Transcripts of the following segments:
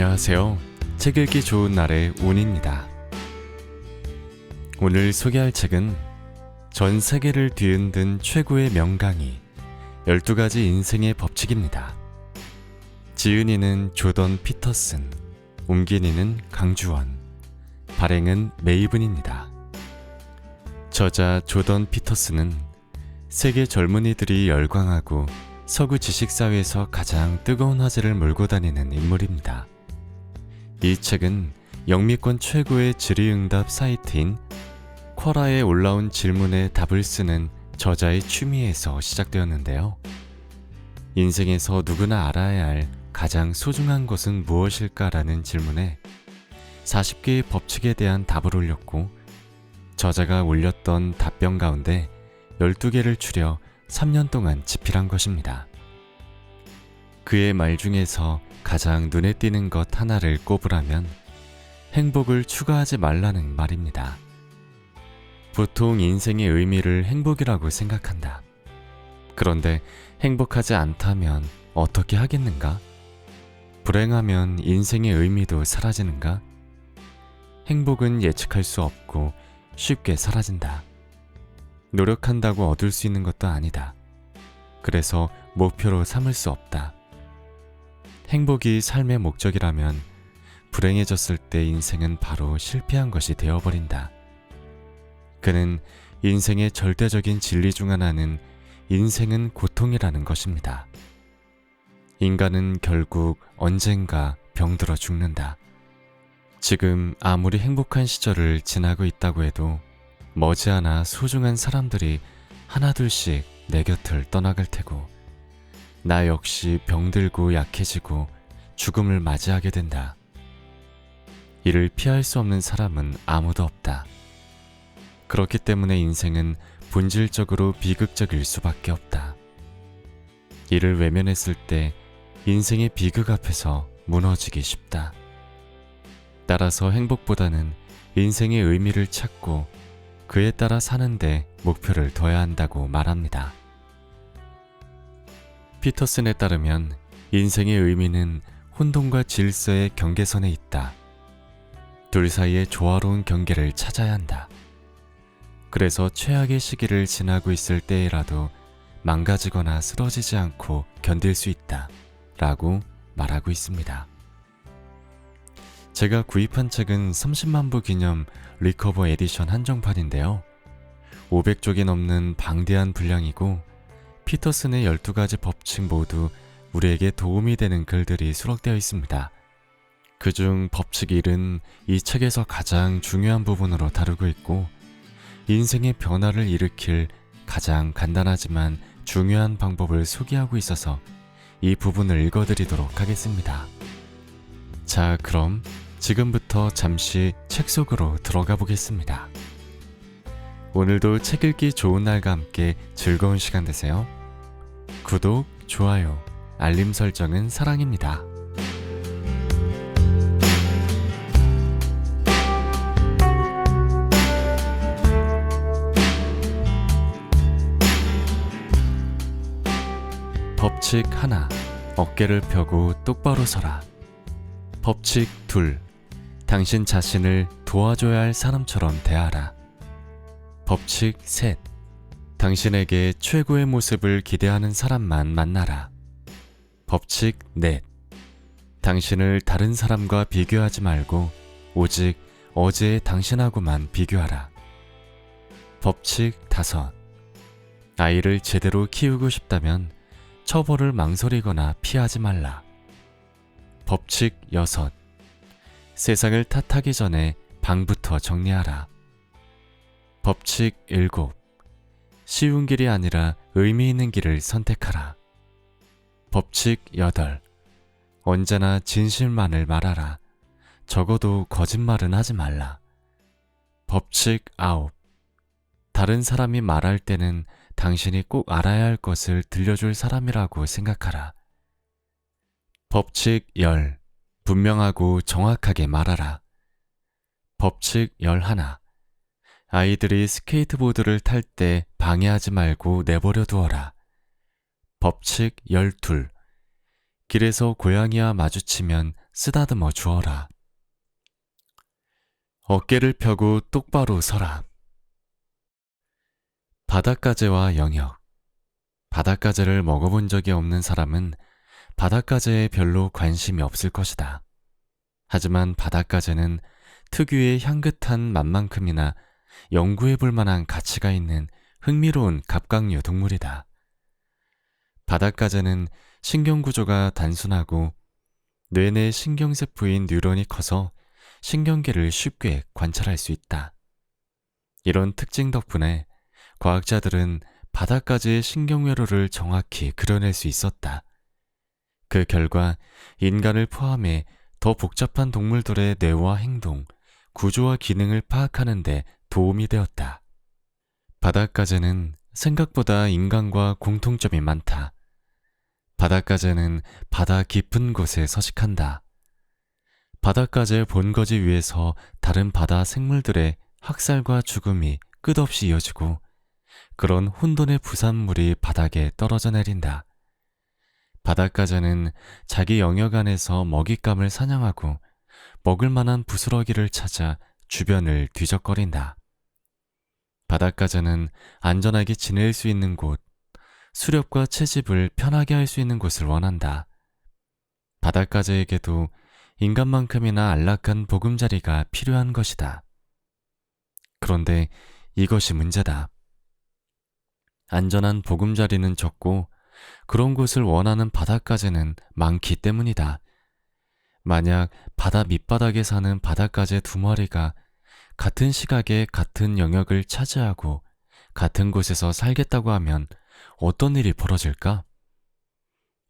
안녕하세요. 책 읽기 좋은 날의 운입니다. 오늘 소개할 책은 전 세계를 뒤흔든 최고의 명강의 12가지 인생의 법칙입니다. 지은이는 조던 피터슨, 옮긴이는 강주원, 발행은 메이븐입니다. 저자 조던 피터슨은 세계 젊은이들이 열광하고 서구 지식사회에서 가장 뜨거운 화제를 몰고 다니는 인물입니다. 이 책은 영미권 최고의 질의응답 사이트인 쿼라에 올라온 질문에 답을 쓰는 저자의 취미에서 시작되었는데요. 인생에서 누구나 알아야 할 가장 소중한 것은 무엇일까라는 질문에 40개의 법칙에 대한 답을 올렸고, 저자가 올렸던 답변 가운데 12개를 추려 3년 동안 집필한 것입니다. 그의 말 중에서 가장 눈에 띄는 것 하나를 꼽으라면 행복을 추가하지 말라는 말입니다. 보통 인생의 의미를 행복이라고 생각한다. 그런데 행복하지 않다면 어떻게 하겠는가? 불행하면 인생의 의미도 사라지는가? 행복은 예측할 수 없고 쉽게 사라진다. 노력한다고 얻을 수 있는 것도 아니다. 그래서 목표로 삼을 수 없다. 행복이 삶의 목적이라면 불행해졌을 때 인생은 바로 실패한 것이 되어버린다. 그는 인생의 절대적인 진리 중 하나는 인생은 고통이라는 것입니다. 인간은 결국 언젠가 병들어 죽는다. 지금 아무리 행복한 시절을 지나고 있다고 해도 머지않아 소중한 사람들이 하나둘씩 내 곁을 떠나갈 테고, 나 역시 병들고 약해지고 죽음을 맞이하게 된다. 이를 피할 수 없는 사람은 아무도 없다. 그렇기 때문에 인생은 본질적으로 비극적일 수밖에 없다. 이를 외면했을 때 인생의 비극 앞에서 무너지기 쉽다. 따라서 행복보다는 인생의 의미를 찾고 그에 따라 사는데 목표를 둬야 한다고 말합니다. 피터슨에 따르면 인생의 의미는 혼돈과 질서의 경계선에 있다. 둘 사이의 조화로운 경계를 찾아야 한다. 그래서 최악의 시기를 지나고 있을 때에라도 망가지거나 쓰러지지 않고 견딜 수 있다 라고 말하고 있습니다. 제가 구입한 책은 30만 부 기념 리커버 에디션 한정판인데요. 500쪽이 넘는 방대한 분량이고, 피터슨의 12가지 법칙 모두 우리에게 도움이 되는 글들이 수록되어 있습니다. 그중 법칙 1은 이 책에서 가장 중요한 부분으로 다루고 있고, 인생의 변화를 일으킬 가장 간단하지만 중요한 방법을 소개하고 있어서 이 부분을 읽어드리도록 하겠습니다. 자, 그럼 지금부터 잠시 책 속으로 들어가 보겠습니다. 오늘도 책 읽기 좋은 날과 함께 즐거운 시간 되세요. 구독, 좋아요, 알림 설정은 사랑입니다. 법칙 1. 어깨를 펴고 똑바로 서라. 법칙 2. 당신 자신을 도와줘야 할 사람처럼 대하라. 법칙 3. 당신에게 최고의 모습을 기대하는 사람만 만나라. 법칙 4. 당신을 다른 사람과 비교하지 말고 오직 어제의 당신하고만 비교하라. 법칙 5. 아이를 제대로 키우고 싶다면 처벌을 망설이거나 피하지 말라. 법칙 6. 세상을 탓하기 전에 방부터 정리하라. 법칙 7. 쉬운 길이 아니라 의미 있는 길을 선택하라. 법칙 8. 언제나 진실만을 말하라. 적어도 거짓말은 하지 말라. 법칙 9. 다른 사람이 말할 때는 당신이 꼭 알아야 할 것을 들려줄 사람이라고 생각하라. 법칙 10. 분명하고 정확하게 말하라. 법칙 11. 아이들이 스케이트보드를 탈 때 방해하지 말고 내버려 두어라. 법칙 12. 길에서 고양이와 마주치면 쓰다듬어 주어라. 어깨를 펴고 똑바로 서라. 바닷가재와 영역. 바닷가재를 먹어본 적이 없는 사람은 바닷가재에 별로 관심이 없을 것이다. 하지만 바닷가재는 특유의 향긋한 맛만큼이나 연구해 볼 만한 가치가 있는 흥미로운 갑각류 동물이다. 바닷가재는 신경구조가 단순하고 뇌내 신경세포인 뉴런이 커서 신경계를 쉽게 관찰할 수 있다. 이런 특징 덕분에 과학자들은 바닷가재의 신경회로를 정확히 그려낼 수 있었다. 그 결과 인간을 포함해 더 복잡한 동물들의 뇌와 행동, 구조와 기능을 파악하는 데 도움이 되었다. 바닷가재는 생각보다 인간과 공통점이 많다. 바닷가재는 바다 깊은 곳에 서식한다. 바닷가재 본거지 위에서 다른 바다 생물들의 학살과 죽음이 끝없이 이어지고 그런 혼돈의 부산물이 바닥에 떨어져 내린다. 바닷가재는 자기 영역 안에서 먹잇감을 사냥하고 먹을 만한 부스러기를 찾아 주변을 뒤적거린다. 바닷가재는 안전하게 지낼 수 있는 곳, 수렵과 채집을 편하게 할 수 있는 곳을 원한다. 바닷가재에게도 인간만큼이나 안락한 보금자리가 필요한 것이다. 그런데 이것이 문제다. 안전한 보금자리는 적고 그런 곳을 원하는 바닷가재는 많기 때문이다. 만약 바다 밑바닥에 사는 바닷가재 2마리가 같은 시각에 같은 영역을 차지하고 같은 곳에서 살겠다고 하면 어떤 일이 벌어질까?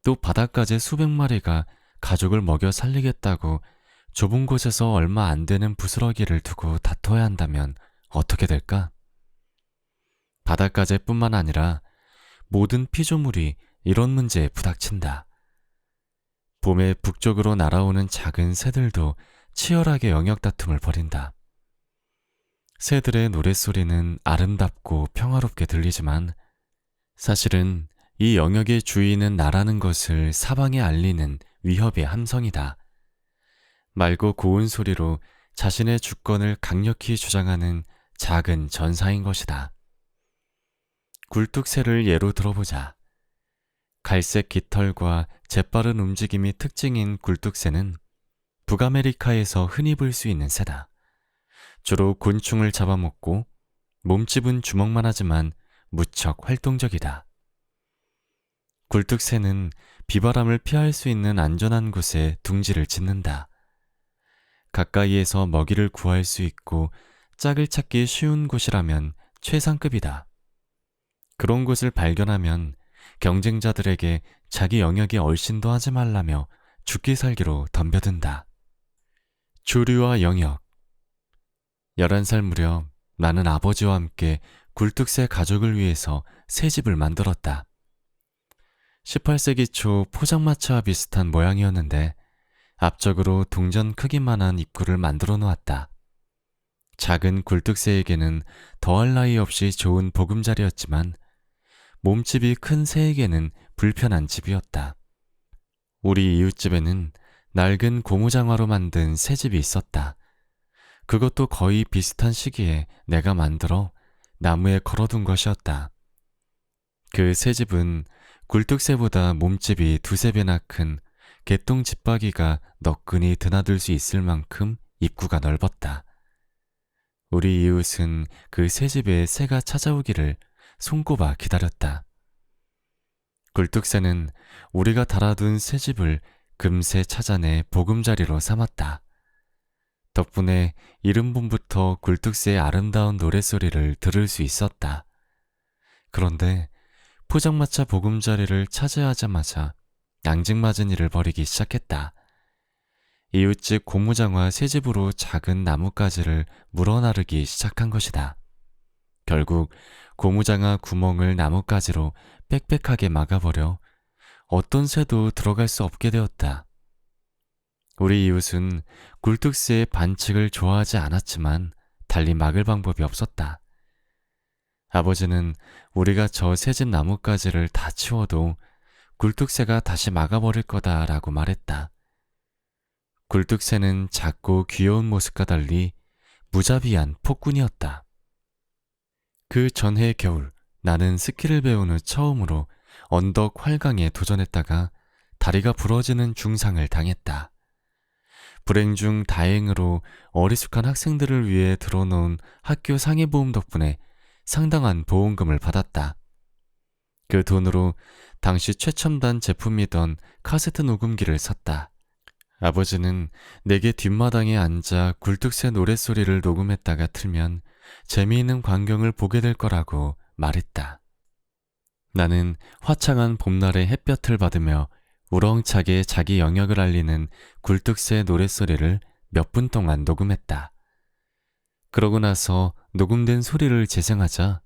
또 바닷가재 수백 마리가 가족을 먹여 살리겠다고 좁은 곳에서 얼마 안 되는 부스러기를 두고 다퉈야 한다면 어떻게 될까? 바닷가재뿐만 아니라 모든 피조물이 이런 문제에 부닥친다. 봄에 북쪽으로 날아오는 작은 새들도 치열하게 영역 다툼을 벌인다. 새들의 노랫소리는 아름답고 평화롭게 들리지만 사실은 이 영역의 주인은 나라는 것을 사방에 알리는 위협의 함성이다. 맑고 고운 소리로 자신의 주권을 강력히 주장하는 작은 전사인 것이다. 굴뚝새를 예로 들어보자. 갈색 깃털과 재빠른 움직임이 특징인 굴뚝새는 북아메리카에서 흔히 볼 수 있는 새다. 주로 곤충을 잡아먹고 몸집은 주먹만 하지만 무척 활동적이다. 굴뚝새는 비바람을 피할 수 있는 안전한 곳에 둥지를 짓는다. 가까이에서 먹이를 구할 수 있고 짝을 찾기 쉬운 곳이라면 최상급이다. 그런 곳을 발견하면 경쟁자들에게 자기 영역에 얼씬도 하지 말라며 죽기 살기로 덤벼든다. 조류와 영역. 11살 무렵 나는 아버지와 함께 굴뚝새 가족을 위해서 새 집을 만들었다. 18세기 초 포장마차와 비슷한 모양이었는데 앞쪽으로 동전 크기만한 입구를 만들어 놓았다. 작은 굴뚝새에게는 더할 나위 없이 좋은 보금자리였지만 몸집이 큰 새에게는 불편한 집이었다. 우리 이웃집에는 낡은 고무장화로 만든 새 집이 있었다. 그것도 거의 비슷한 시기에 내가 만들어 나무에 걸어둔 것이었다. 그 새 집은 굴뚝새보다 몸집이 2~3배나 큰 개똥 집박이가 너끈히 드나들 수 있을 만큼 입구가 넓었다. 우리 이웃은 그 새 집에 새가 찾아오기를 손꼽아 기다렸다. 굴뚝새는 우리가 달아둔 새 집을 금세 찾아내 보금자리로 삼았다. 덕분에 이른 봄부터 굴뚝새의 아름다운 노랫소리를 들을 수 있었다. 그런데 포장마차 보금자리를 차지하자마자 앙증맞은 일을 벌이기 시작했다. 이웃집 고무장화 새 집으로 작은 나뭇가지를 물어나르기 시작한 것이다. 결국 고무장화 구멍을 나뭇가지로 빽빽하게 막아버려 어떤 새도 들어갈 수 없게 되었다. 우리 이웃은 굴뚝새의 반칙을 좋아하지 않았지만 달리 막을 방법이 없었다. 아버지는 우리가 저 새집 나뭇가지를 다 치워도 굴뚝새가 다시 막아버릴 거다라고 말했다. 굴뚝새는 작고 귀여운 모습과 달리 무자비한 폭군이었다. 그 전해 겨울 나는 스키를 배운 후 처음으로 언덕 활강에 도전했다가 다리가 부러지는 중상을 당했다. 불행 중 다행으로 어리숙한 학생들을 위해 들어놓은 학교 상해보험 덕분에 상당한 보험금을 받았다. 그 돈으로 당시 최첨단 제품이던 카세트 녹음기를 샀다. 아버지는 내게 뒷마당에 앉아 굴뚝새 노랫소리를 녹음했다가 틀면 재미있는 광경을 보게 될 거라고 말했다. 나는 화창한 봄날의 햇볕을 받으며 우렁차게 자기 영역을 알리는 굴뚝새 노랫소리를 몇 분 동안 녹음했다. 그러고 나서 녹음된 소리를 재생하자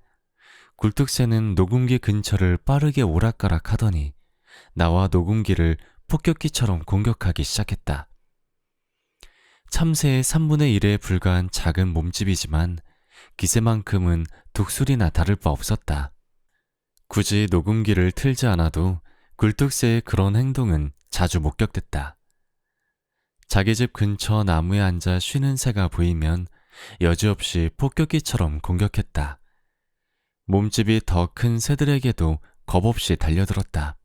굴뚝새는 녹음기 근처를 빠르게 오락가락 하더니 나와 녹음기를 폭격기처럼 공격하기 시작했다. 참새의 3분의 1에 불과한 작은 몸집이지만 기세만큼은 독수리나 다를 바 없었다. 굳이 녹음기를 틀지 않아도 굴뚝새의 그런 행동은 자주 목격됐다. 자기 집 근처 나무에 앉아 쉬는 새가 보이면 여지없이 폭격기처럼 공격했다. 몸집이 더 큰 새들에게도 겁없이 달려들었다.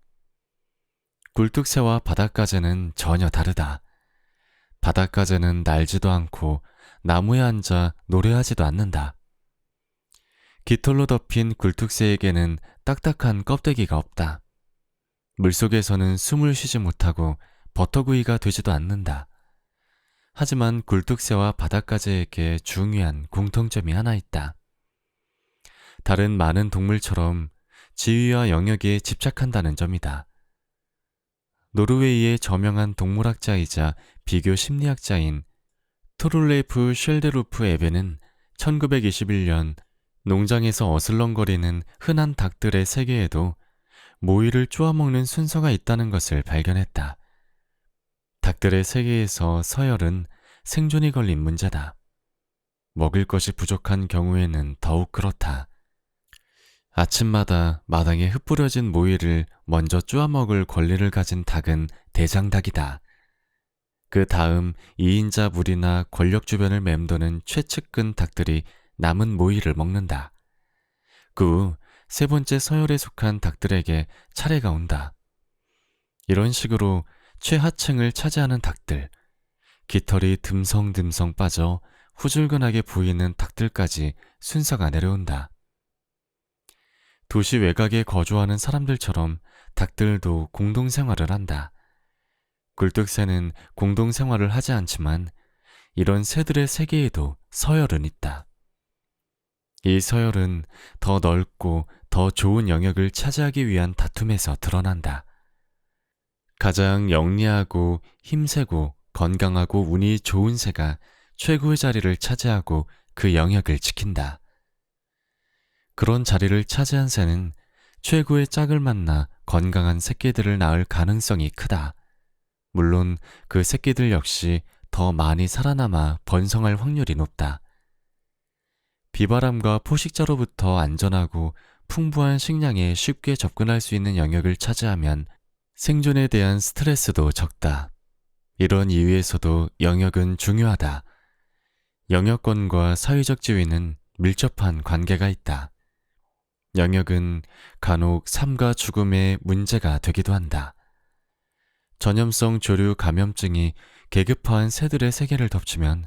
굴뚝새와 바닷가재는 전혀 다르다. 바닷가재는 날지도 않고 나무에 앉아 노래하지도 않는다. 깃털로 덮인 굴뚝새에게는 딱딱한 껍데기가 없다. 물속에서는 숨을 쉬지 못하고 버터구이가 되지도 않는다. 하지만 굴뚝새와 바닷가재에게 중요한 공통점이 하나 있다. 다른 많은 동물처럼 지위와 영역에 집착한다는 점이다. 노르웨이의 저명한 동물학자이자 비교 심리학자인 토룰레이프 쉘데루프 에베는 1921년 농장에서 어슬렁거리는 흔한 닭들의 세계에도 모이를 쪼아먹는 순서가 있다는 것을 발견했다. 닭들의 세계에서 서열은 생존이 걸린 문제다. 먹을 것이 부족한 경우에는 더욱 그렇다. 아침마다 마당에 흩뿌려진 모이를 먼저 쪼아먹을 권리를 가진 닭은 대장닭이다. 그 다음 2인자 무리나 권력 주변을 맴도는 최측근 닭들이 남은 모이를 먹는다. 그 후 세 번째 서열에 속한 닭들에게 차례가 온다. 이런 식으로 최하층을 차지하는 닭들, 깃털이 듬성듬성 빠져 후줄근하게 보이는 닭들까지 순서가 내려온다. 도시 외곽에 거주하는 사람들처럼 닭들도 공동생활을 한다. 굴뚝새는 공동생활을 하지 않지만 이런 새들의 세계에도 서열은 있다. 이 서열은 더 넓고 더 좋은 영역을 차지하기 위한 다툼에서 드러난다. 가장 영리하고 힘세고 건강하고 운이 좋은 새가 최고의 자리를 차지하고 그 영역을 지킨다. 그런 자리를 차지한 새는 최고의 짝을 만나 건강한 새끼들을 낳을 가능성이 크다. 물론 그 새끼들 역시 더 많이 살아남아 번성할 확률이 높다. 비바람과 포식자로부터 안전하고 풍부한 식량에 쉽게 접근할 수 있는 영역을 차지하면 생존에 대한 스트레스도 적다. 이런 이유에서도 영역은 중요하다. 영역권과 사회적 지위는 밀접한 관계가 있다. 영역은 간혹 삶과 죽음의 문제가 되기도 한다. 전염성 조류 감염증이 계급화한 새들의 세계를 덮치면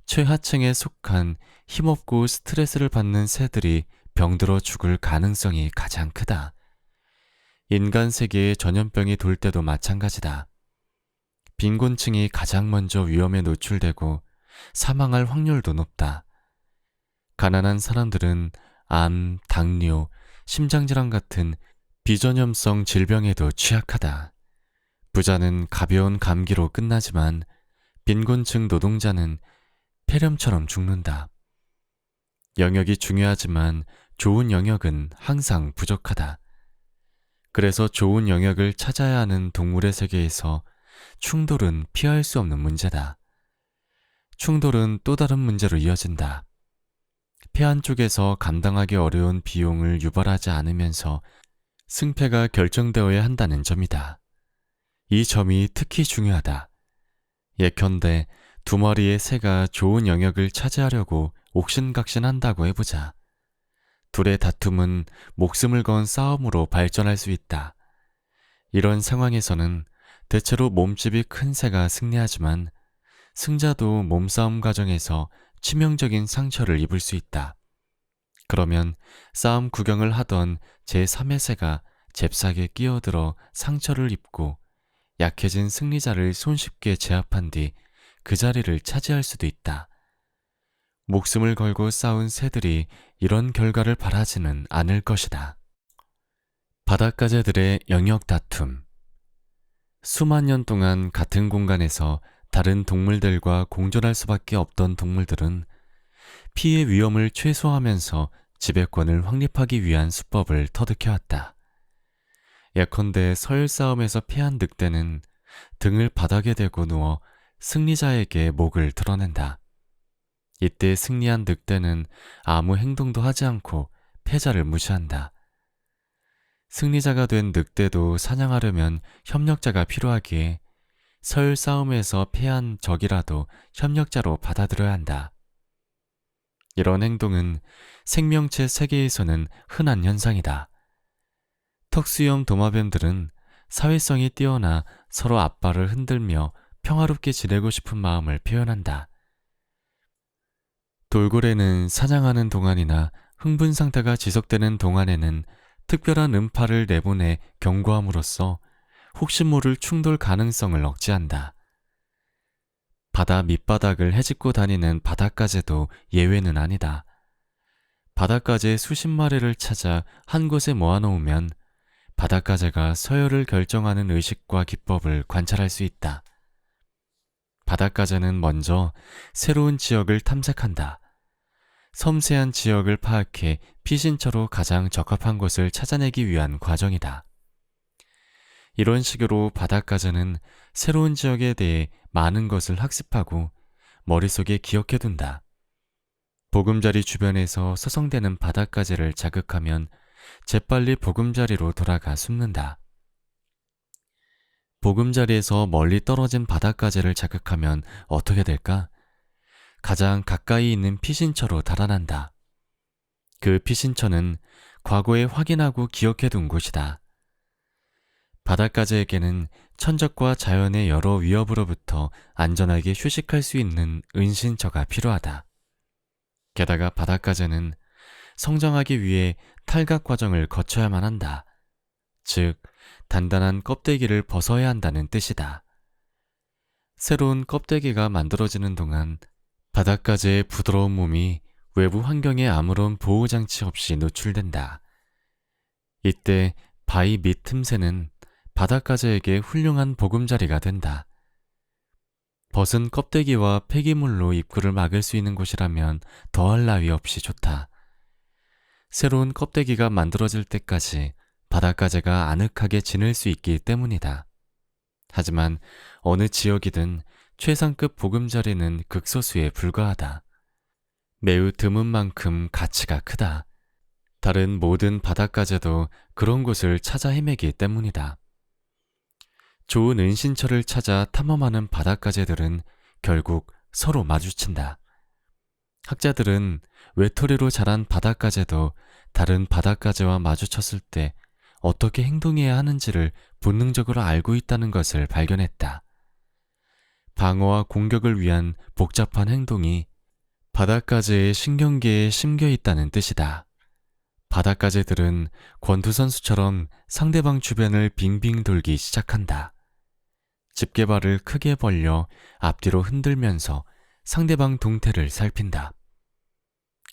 최하층에 속한 힘없고 스트레스를 받는 새들이 병들어 죽을 가능성이 가장 크다. 인간 세계에 전염병이 돌 때도 마찬가지다. 빈곤층이 가장 먼저 위험에 노출되고 사망할 확률도 높다. 가난한 사람들은 암, 당뇨, 심장질환 같은 비전염성 질병에도 취약하다. 부자는 가벼운 감기로 끝나지만 빈곤층 노동자는 폐렴처럼 죽는다. 영역이 중요하지만 좋은 영역은 항상 부족하다. 그래서 좋은 영역을 찾아야 하는 동물의 세계에서 충돌은 피할 수 없는 문제다. 충돌은 또 다른 문제로 이어진다. 폐 한쪽에서 감당하기 어려운 비용을 유발하지 않으면서 승패가 결정되어야 한다는 점이다. 이 점이 특히 중요하다. 예컨대 두 마리의 새가 좋은 영역을 차지하려고 옥신각신한다고 해보자. 둘의 다툼은 목숨을 건 싸움으로 발전할 수 있다. 이런 상황에서는 대체로 몸집이 큰 새가 승리하지만 승자도 몸싸움 과정에서 치명적인 상처를 입을 수 있다. 그러면 싸움 구경을 하던 제3의 새가 잽싸게 끼어들어 상처를 입고 약해진 승리자를 손쉽게 제압한 뒤 그 자리를 차지할 수도 있다. 목숨을 걸고 싸운 새들이 이런 결과를 바라지는 않을 것이다. 바닷가재들의 영역 다툼. 수만 년 동안 같은 공간에서 다른 동물들과 공존할 수밖에 없던 동물들은 피해 위험을 최소화하면서 지배권을 확립하기 위한 수법을 터득해왔다. 예컨대 서열 싸움에서 패한 늑대는 등을 바닥에 대고 누워 승리자에게 목을 드러낸다. 이때 승리한 늑대는 아무 행동도 하지 않고 패자를 무시한다. 승리자가 된 늑대도 사냥하려면 협력자가 필요하기에 서열 싸움에서 패한 적이라도 협력자로 받아들여야 한다. 이런 행동은 생명체 세계에서는 흔한 현상이다. 턱수염 도마뱀들은 사회성이 뛰어나 서로 앞발을 흔들며 평화롭게 지내고 싶은 마음을 표현한다. 돌고래는 사냥하는 동안이나 흥분 상태가 지속되는 동안에는 특별한 음파를 내보내 경고함으로써 혹시 모를 충돌 가능성을 억제한다. 바다 밑바닥을 헤집고 다니는 바닷가재도 예외는 아니다. 바닷가재 수십 마리를 찾아 한 곳에 모아놓으면 바닷가재가 서열을 결정하는 의식과 기법을 관찰할 수 있다. 바닷가재는 먼저 새로운 지역을 탐색한다. 섬세한 지역을 파악해 피신처로 가장 적합한 곳을 찾아내기 위한 과정이다. 이런 식으로 바닷가재는 새로운 지역에 대해 많은 것을 학습하고 머릿속에 기억해둔다. 보금자리 주변에서 서성대는 바닷가재를 자극하면 재빨리 보금자리로 돌아가 숨는다. 보금자리에서 멀리 떨어진 바닷가재를 자극하면 어떻게 될까? 가장 가까이 있는 피신처로 달아난다. 그 피신처는 과거에 확인하고 기억해둔 곳이다. 바닷가재에게는 천적과 자연의 여러 위협으로부터 안전하게 휴식할 수 있는 은신처가 필요하다. 게다가 바닷가재는 성장하기 위해 탈각 과정을 거쳐야만 한다. 즉, 단단한 껍데기를 벗어야 한다는 뜻이다. 새로운 껍데기가 만들어지는 동안 바닷가재의 부드러운 몸이 외부 환경에 아무런 보호장치 없이 노출된다. 이때 바위 밑 틈새는 바닷가재에게 훌륭한 보금자리가 된다. 벗은 껍데기와 폐기물로 입구를 막을 수 있는 곳이라면 더할 나위 없이 좋다. 새로운 껍데기가 만들어질 때까지 바닷가재가 아늑하게 지낼 수 있기 때문이다. 하지만 어느 지역이든 최상급 보금자리는 극소수에 불과하다. 매우 드문 만큼 가치가 크다. 다른 모든 바닷가재도 그런 곳을 찾아 헤매기 때문이다. 좋은 은신처를 찾아 탐험하는 바닷가재들은 결국 서로 마주친다. 학자들은 외톨이로 자란 바닷가재도 다른 바닷가재와 마주쳤을 때 어떻게 행동해야 하는지를 본능적으로 알고 있다는 것을 발견했다. 방어와 공격을 위한 복잡한 행동이 바닷가재의 신경계에 심겨 있다는 뜻이다. 바닷가재들은 권투선수처럼 상대방 주변을 빙빙 돌기 시작한다. 집게발을 크게 벌려 앞뒤로 흔들면서 상대방 동태를 살핀다.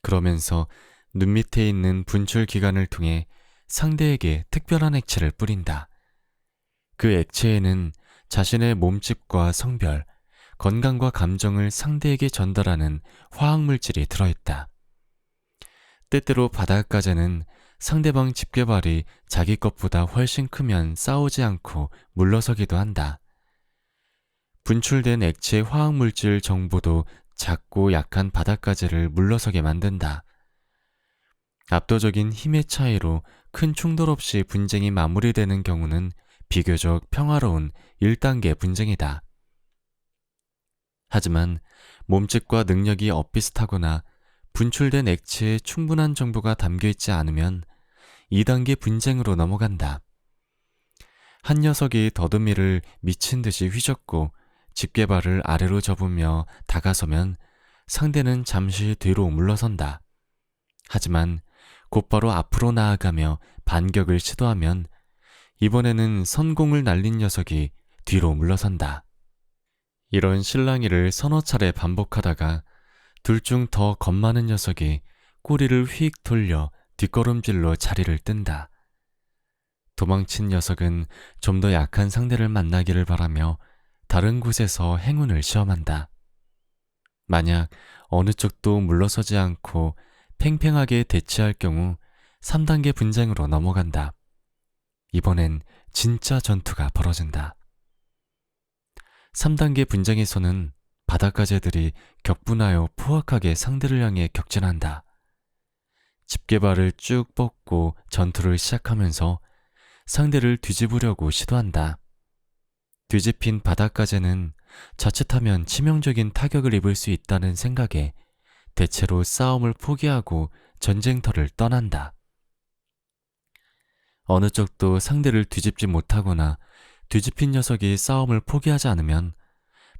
그러면서 눈 밑에 있는 분출기관을 통해 상대에게 특별한 액체를 뿌린다. 그 액체에는 자신의 몸집과 성별, 건강과 감정을 상대에게 전달하는 화학물질이 들어있다. 때때로 바닷가재는 상대방 집게발이 자기 것보다 훨씬 크면 싸우지 않고 물러서기도 한다. 분출된 액체 화학물질 정보도 작고 약한 바닷가재를 물러서게 만든다. 압도적인 힘의 차이로 큰 충돌 없이 분쟁이 마무리되는 경우는 비교적 평화로운 1단계 분쟁이다. 하지만 몸집과 능력이 엇비슷하거나 분출된 액체에 충분한 정보가 담겨있지 않으면 2단계 분쟁으로 넘어간다. 한 녀석이 더듬이를 미친 듯이 휘젓고 집게발을 아래로 접으며 다가서면 상대는 잠시 뒤로 물러선다. 하지만 곧바로 앞으로 나아가며 반격을 시도하면 이번에는 선공을 날린 녀석이 뒤로 물러선다. 이런 실랑이를 서너 차례 반복하다가 둘 중 더 겁많은 녀석이 꼬리를 휙 돌려 뒷걸음질로 자리를 뜬다. 도망친 녀석은 좀 더 약한 상대를 만나기를 바라며 다른 곳에서 행운을 시험한다. 만약 어느 쪽도 물러서지 않고 팽팽하게 대치할 경우 3단계 분쟁으로 넘어간다. 이번엔 진짜 전투가 벌어진다. 3단계 분쟁에서는 바닷가재들이 격분하여 포악하게 상대를 향해 격진한다. 집게발을 쭉 뻗고 전투를 시작하면서 상대를 뒤집으려고 시도한다. 뒤집힌 바닷가재는 자칫하면 치명적인 타격을 입을 수 있다는 생각에 대체로 싸움을 포기하고 전쟁터를 떠난다. 어느 쪽도 상대를 뒤집지 못하거나 뒤집힌 녀석이 싸움을 포기하지 않으면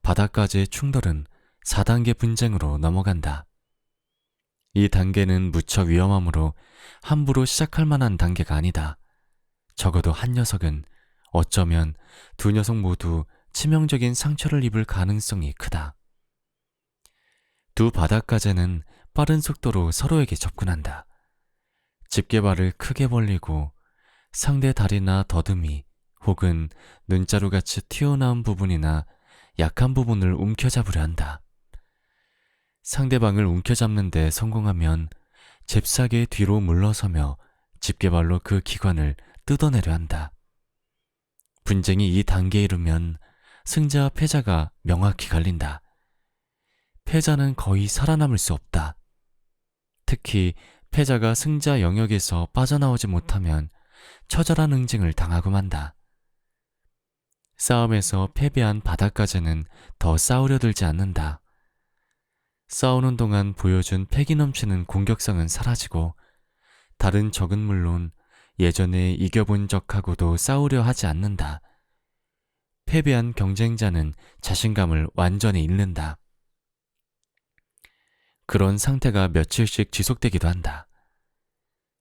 바닷가재의 충돌은 4단계 분쟁으로 넘어간다. 이 단계는 무척 위험하므로 함부로 시작할 만한 단계가 아니다. 적어도 한 녀석은 어쩌면 두 녀석 모두 치명적인 상처를 입을 가능성이 크다. 두 바닷가재는 빠른 속도로 서로에게 접근한다. 집게발을 크게 벌리고 상대 다리나 더듬이 혹은 눈자루같이 튀어나온 부분이나 약한 부분을 움켜잡으려 한다. 상대방을 움켜잡는 데 성공하면 잽싸게 뒤로 물러서며 집게발로 그 기관을 뜯어내려 한다. 분쟁이 이 단계에 이르면 승자와 패자가 명확히 갈린다. 패자는 거의 살아남을 수 없다. 특히 패자가 승자 영역에서 빠져나오지 못하면 처절한 응징을 당하고 만다. 싸움에서 패배한 바닷가재는 더 싸우려 들지 않는다. 싸우는 동안 보여준 패기 넘치는 공격성은 사라지고 다른 적은 물론 예전에 이겨본 적하고도 싸우려 하지 않는다. 패배한 경쟁자는 자신감을 완전히 잃는다. 그런 상태가 며칠씩 지속되기도 한다.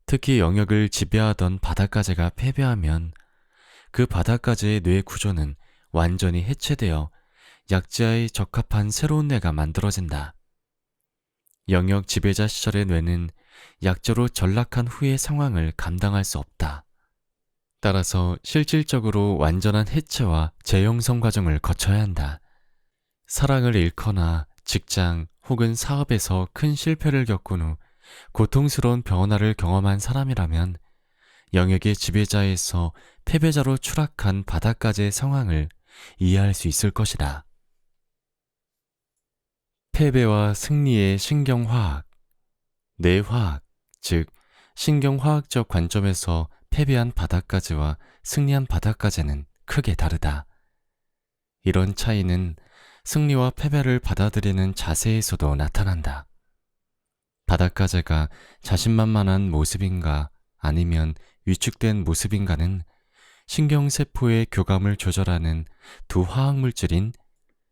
특히 영역을 지배하던 바닷가재가 패배하면 그 바닷가재의 뇌 구조는 완전히 해체되어 약자에 적합한 새로운 뇌가 만들어진다. 영역 지배자 시절의 뇌는 약자로 전락한 후의 상황을 감당할 수 없다. 따라서 실질적으로 완전한 해체와 재형성 과정을 거쳐야 한다. 사랑을 잃거나 직장 혹은 사업에서 큰 실패를 겪은 후 고통스러운 변화를 경험한 사람이라면 영역의 지배자에서 패배자로 추락한 바닷가재의 상황을 이해할 수 있을 것이다. 패배와 승리의 신경화학, 뇌화학, 즉 신경화학적 관점에서 패배한 바닷가재와 승리한 바닷가재는 크게 다르다. 이런 차이는 승리와 패배를 받아들이는 자세에서도 나타난다. 바닷가재가 자신만만한 모습인가 아니면 위축된 모습인가는 신경세포의 교감을 조절하는 두 화학물질인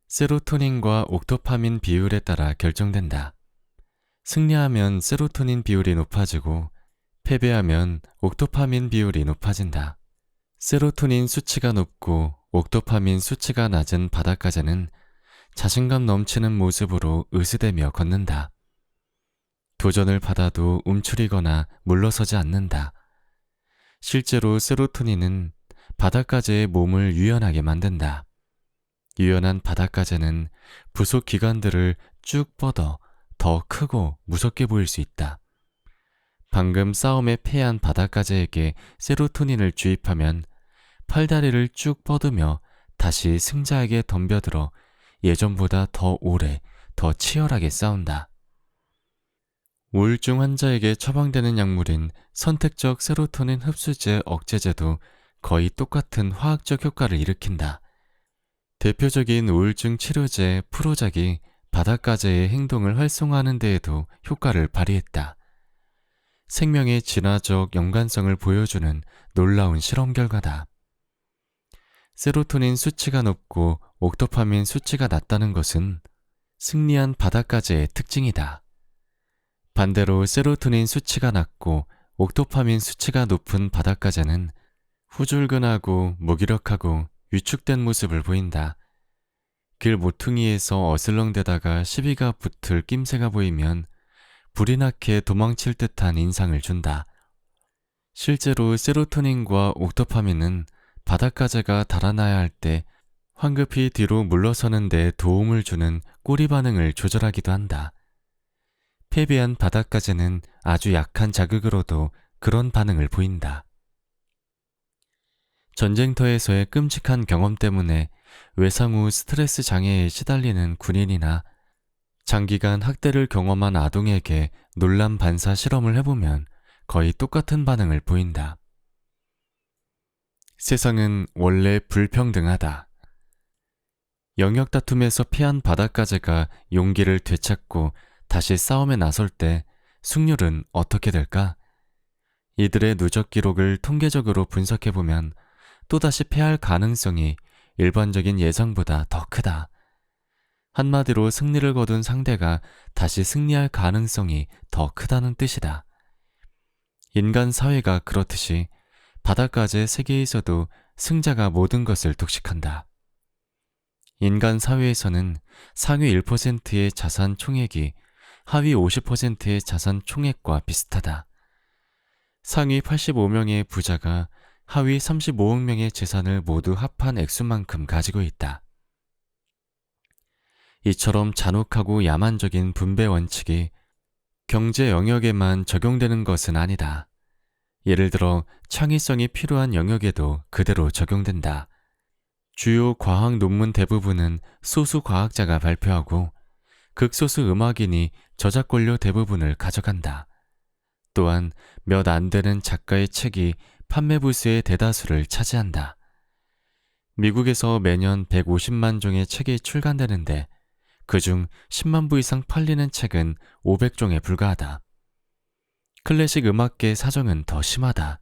세로토닌과 옥토파민 비율에 따라 결정된다. 승리하면 세로토닌 비율이 높아지고 패배하면 옥토파민 비율이 높아진다. 세로토닌 수치가 높고 옥토파민 수치가 낮은 바닷가재는 자신감 넘치는 모습으로 으스대며 걷는다. 도전을 받아도 움츠리거나 물러서지 않는다. 실제로 세로토닌은 바닷가재의 몸을 유연하게 만든다. 유연한 바닷가재는 부속 기관들을 쭉 뻗어 더 크고 무섭게 보일 수 있다. 방금 싸움에 패한 바닷가재에게 세로토닌을 주입하면 팔다리를 쭉 뻗으며 다시 승자에게 덤벼들어 예전보다 더 오래, 더 치열하게 싸운다. 우울증 환자에게 처방되는 약물인 선택적 세로토닌 흡수제 억제제도 거의 똑같은 화학적 효과를 일으킨다. 대표적인 우울증 치료제 프로작이 바닷가재의 행동을 활성화하는 데에도 효과를 발휘했다. 생명의 진화적 연관성을 보여주는 놀라운 실험 결과다. 세로토닌 수치가 높고 옥도파민 수치가 낮다는 것은 승리한 바닷가재의 특징이다. 반대로 세로토닌 수치가 낮고 옥도파민 수치가 높은 바닷가재는 후줄근하고 무기력하고 위축된 모습을 보인다. 길 모퉁이에서 어슬렁대다가 시비가 붙을 낌새가 보이면 불이 나게 도망칠 듯한 인상을 준다. 실제로 세로토닌과 옥도파민은 바닷가재가 달아나야 할 때 황급히 뒤로 물러서는 데 도움을 주는 꼬리 반응을 조절하기도 한다. 패배한 바닷가재는 아주 약한 자극으로도 그런 반응을 보인다. 전쟁터에서의 끔찍한 경험 때문에 외상 후 스트레스 장애에 시달리는 군인이나 장기간 학대를 경험한 아동에게 논란 반사 실험을 해보면 거의 똑같은 반응을 보인다. 세상은 원래 불평등하다. 영역 다툼에서 패한 바닷가재가 용기를 되찾고 다시 싸움에 나설 때 승률은 어떻게 될까? 이들의 누적 기록을 통계적으로 분석해보면 또다시 패할 가능성이 일반적인 예상보다 더 크다. 한마디로 승리를 거둔 상대가 다시 승리할 가능성이 더 크다는 뜻이다. 인간 사회가 그렇듯이 바닷가재 세계에서도 승자가 모든 것을 독식한다. 인간 사회에서는 상위 1%의 자산 총액이 하위 50%의 자산 총액과 비슷하다. 상위 85명의 부자가 하위 35억 명의 재산을 모두 합한 액수만큼 가지고 있다. 이처럼 잔혹하고 야만적인 분배 원칙이 경제 영역에만 적용되는 것은 아니다. 예를 들어 창의성이 필요한 영역에도 그대로 적용된다. 주요 과학 논문 대부분은 소수 과학자가 발표하고 극소수 음악인이 저작권료 대부분을 가져간다. 또한 몇 안 되는 작가의 책이 판매 부수의 대다수를 차지한다. 미국에서 매년 150만 종의 책이 출간되는데 그중 10만 부 이상 팔리는 책은 500종에 불과하다. 클래식 음악계 사정은 더 심하다.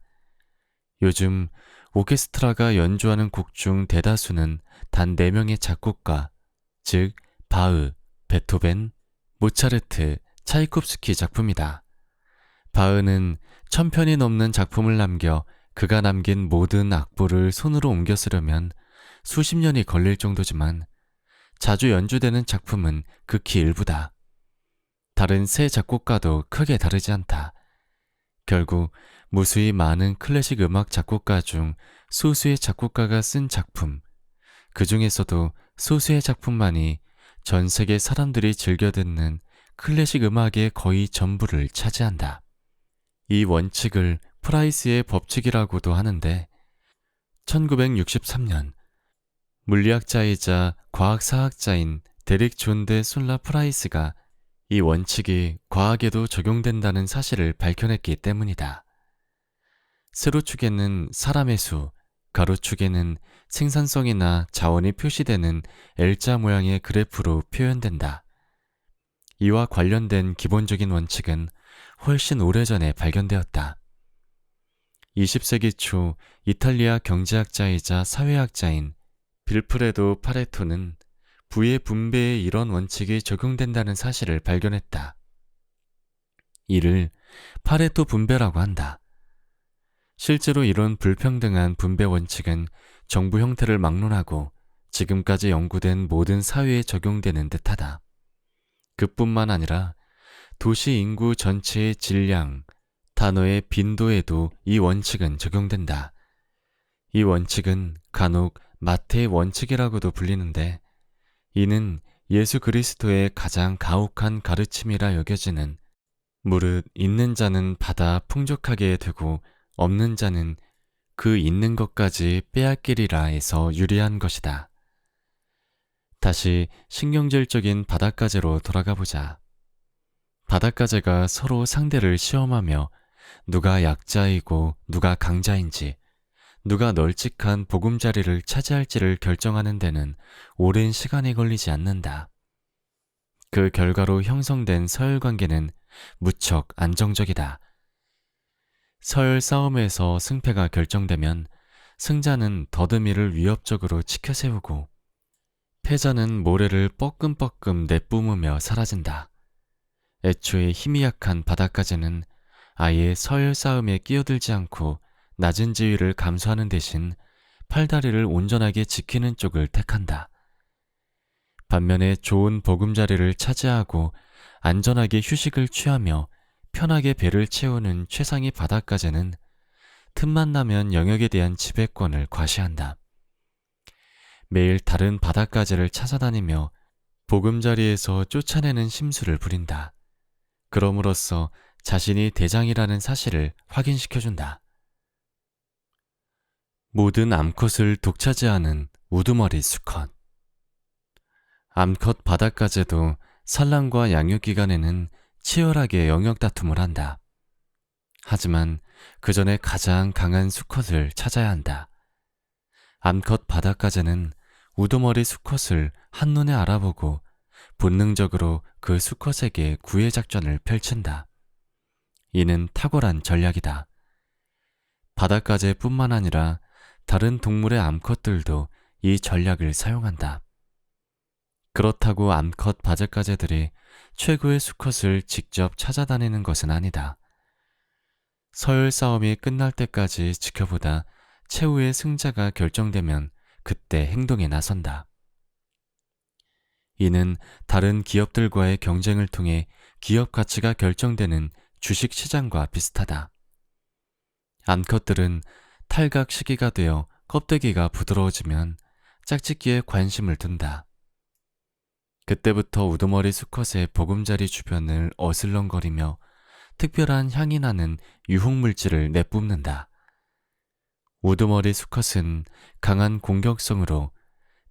요즘 오케스트라가 연주하는 곡 중 대다수는 단 4명의 작곡가, 즉 바흐, 베토벤, 모차르트, 차이콥스키 작품이다. 바흐는 1000편이 넘는 작품을 남겨 그가 남긴 모든 악보를 손으로 옮겨 쓰려면 수십 년이 걸릴 정도지만 자주 연주되는 작품은 극히 일부다. 다른 세 작곡가도 크게 다르지 않다. 결국 무수히 많은 클래식 음악 작곡가 중 소수의 작곡가가 쓴 작품, 그 중에서도 소수의 작품만이 전 세계 사람들이 즐겨 듣는 클래식 음악의 거의 전부를 차지한다. 이 원칙을 프라이스의 법칙이라고도 하는데 1963년 물리학자이자 과학사학자인 데릭 존 데 솔라 프라이스가 이 원칙이 과학에도 적용된다는 사실을 밝혀냈기 때문이다. 세로축에는 사람의 수, 가로축에는 생산성이나 자원이 표시되는 L자 모양의 그래프로 표현된다. 이와 관련된 기본적인 원칙은 훨씬 오래전에 발견되었다. 20세기 초 이탈리아 경제학자이자 사회학자인 빌프레도 파레토는 부의 분배에 이런 원칙이 적용된다는 사실을 발견했다. 이를 파레토 분배라고 한다. 실제로 이런 불평등한 분배 원칙은 정부 형태를 막론하고 지금까지 연구된 모든 사회에 적용되는 듯하다. 그뿐만 아니라 도시 인구 전체의 질량, 단어의 빈도에도 이 원칙은 적용된다. 이 원칙은 간혹 마태의 원칙이라고도 불리는데 이는 예수 그리스도의 가장 가혹한 가르침이라 여겨지는 무릇 있는 자는 받아 풍족하게 되고 없는 자는 그 있는 것까지 빼앗기리라에서 유리한 것이다. 다시 신경질적인 바닷가재로 돌아가 보자. 바닷가재가 서로 상대를 시험하며 누가 약자이고 누가 강자인지, 누가 널찍한 보금자리를 차지할지를 결정하는 데는 오랜 시간이 걸리지 않는다. 그 결과로 형성된 서열 관계는 무척 안정적이다. 서열 싸움에서 승패가 결정되면 승자는 더듬이를 위협적으로 치켜세우고 패자는 모래를 뻐끔뻐끔 내뿜으며 사라진다. 애초에 힘이 약한 바닷가재는 아예 서열 싸움에 끼어들지 않고 낮은 지위를 감수하는 대신 팔다리를 온전하게 지키는 쪽을 택한다. 반면에 좋은 보금자리를 차지하고 안전하게 휴식을 취하며 편하게 배를 채우는 최상위 바닷가재는 틈만 나면 영역에 대한 지배권을 과시한다. 매일 다른 바닷가재를 찾아다니며 보금자리에서 쫓아내는 심수를 부린다. 그럼으로써 자신이 대장이라는 사실을 확인시켜준다. 모든 암컷을 독차지하는 우두머리 수컷. 암컷 바닷가재도 산란과 양육 기간에는 치열하게 영역 다툼을 한다. 하지만 그 전에 가장 강한 수컷을 찾아야 한다. 암컷 바닷가재는 우두머리 수컷을 한눈에 알아보고 본능적으로 그 수컷에게 구애 작전을 펼친다. 이는 탁월한 전략이다. 바닷가재뿐만 아니라 다른 동물의 암컷들도 이 전략을 사용한다. 그렇다고 암컷 바닷가재들이 최고의 수컷을 직접 찾아다니는 것은 아니다. 서열 싸움이 끝날 때까지 지켜보다 최후의 승자가 결정되면 그때 행동에 나선다. 이는 다른 기업들과의 경쟁을 통해 기업 가치가 결정되는 주식 시장과 비슷하다. 암컷들은 탈각 시기가 되어 껍데기가 부드러워지면 짝짓기에 관심을 둔다. 그때부터 우두머리 수컷의 보금자리 주변을 어슬렁거리며 특별한 향이 나는 유혹물질을 내뿜는다. 우두머리 수컷은 강한 공격성으로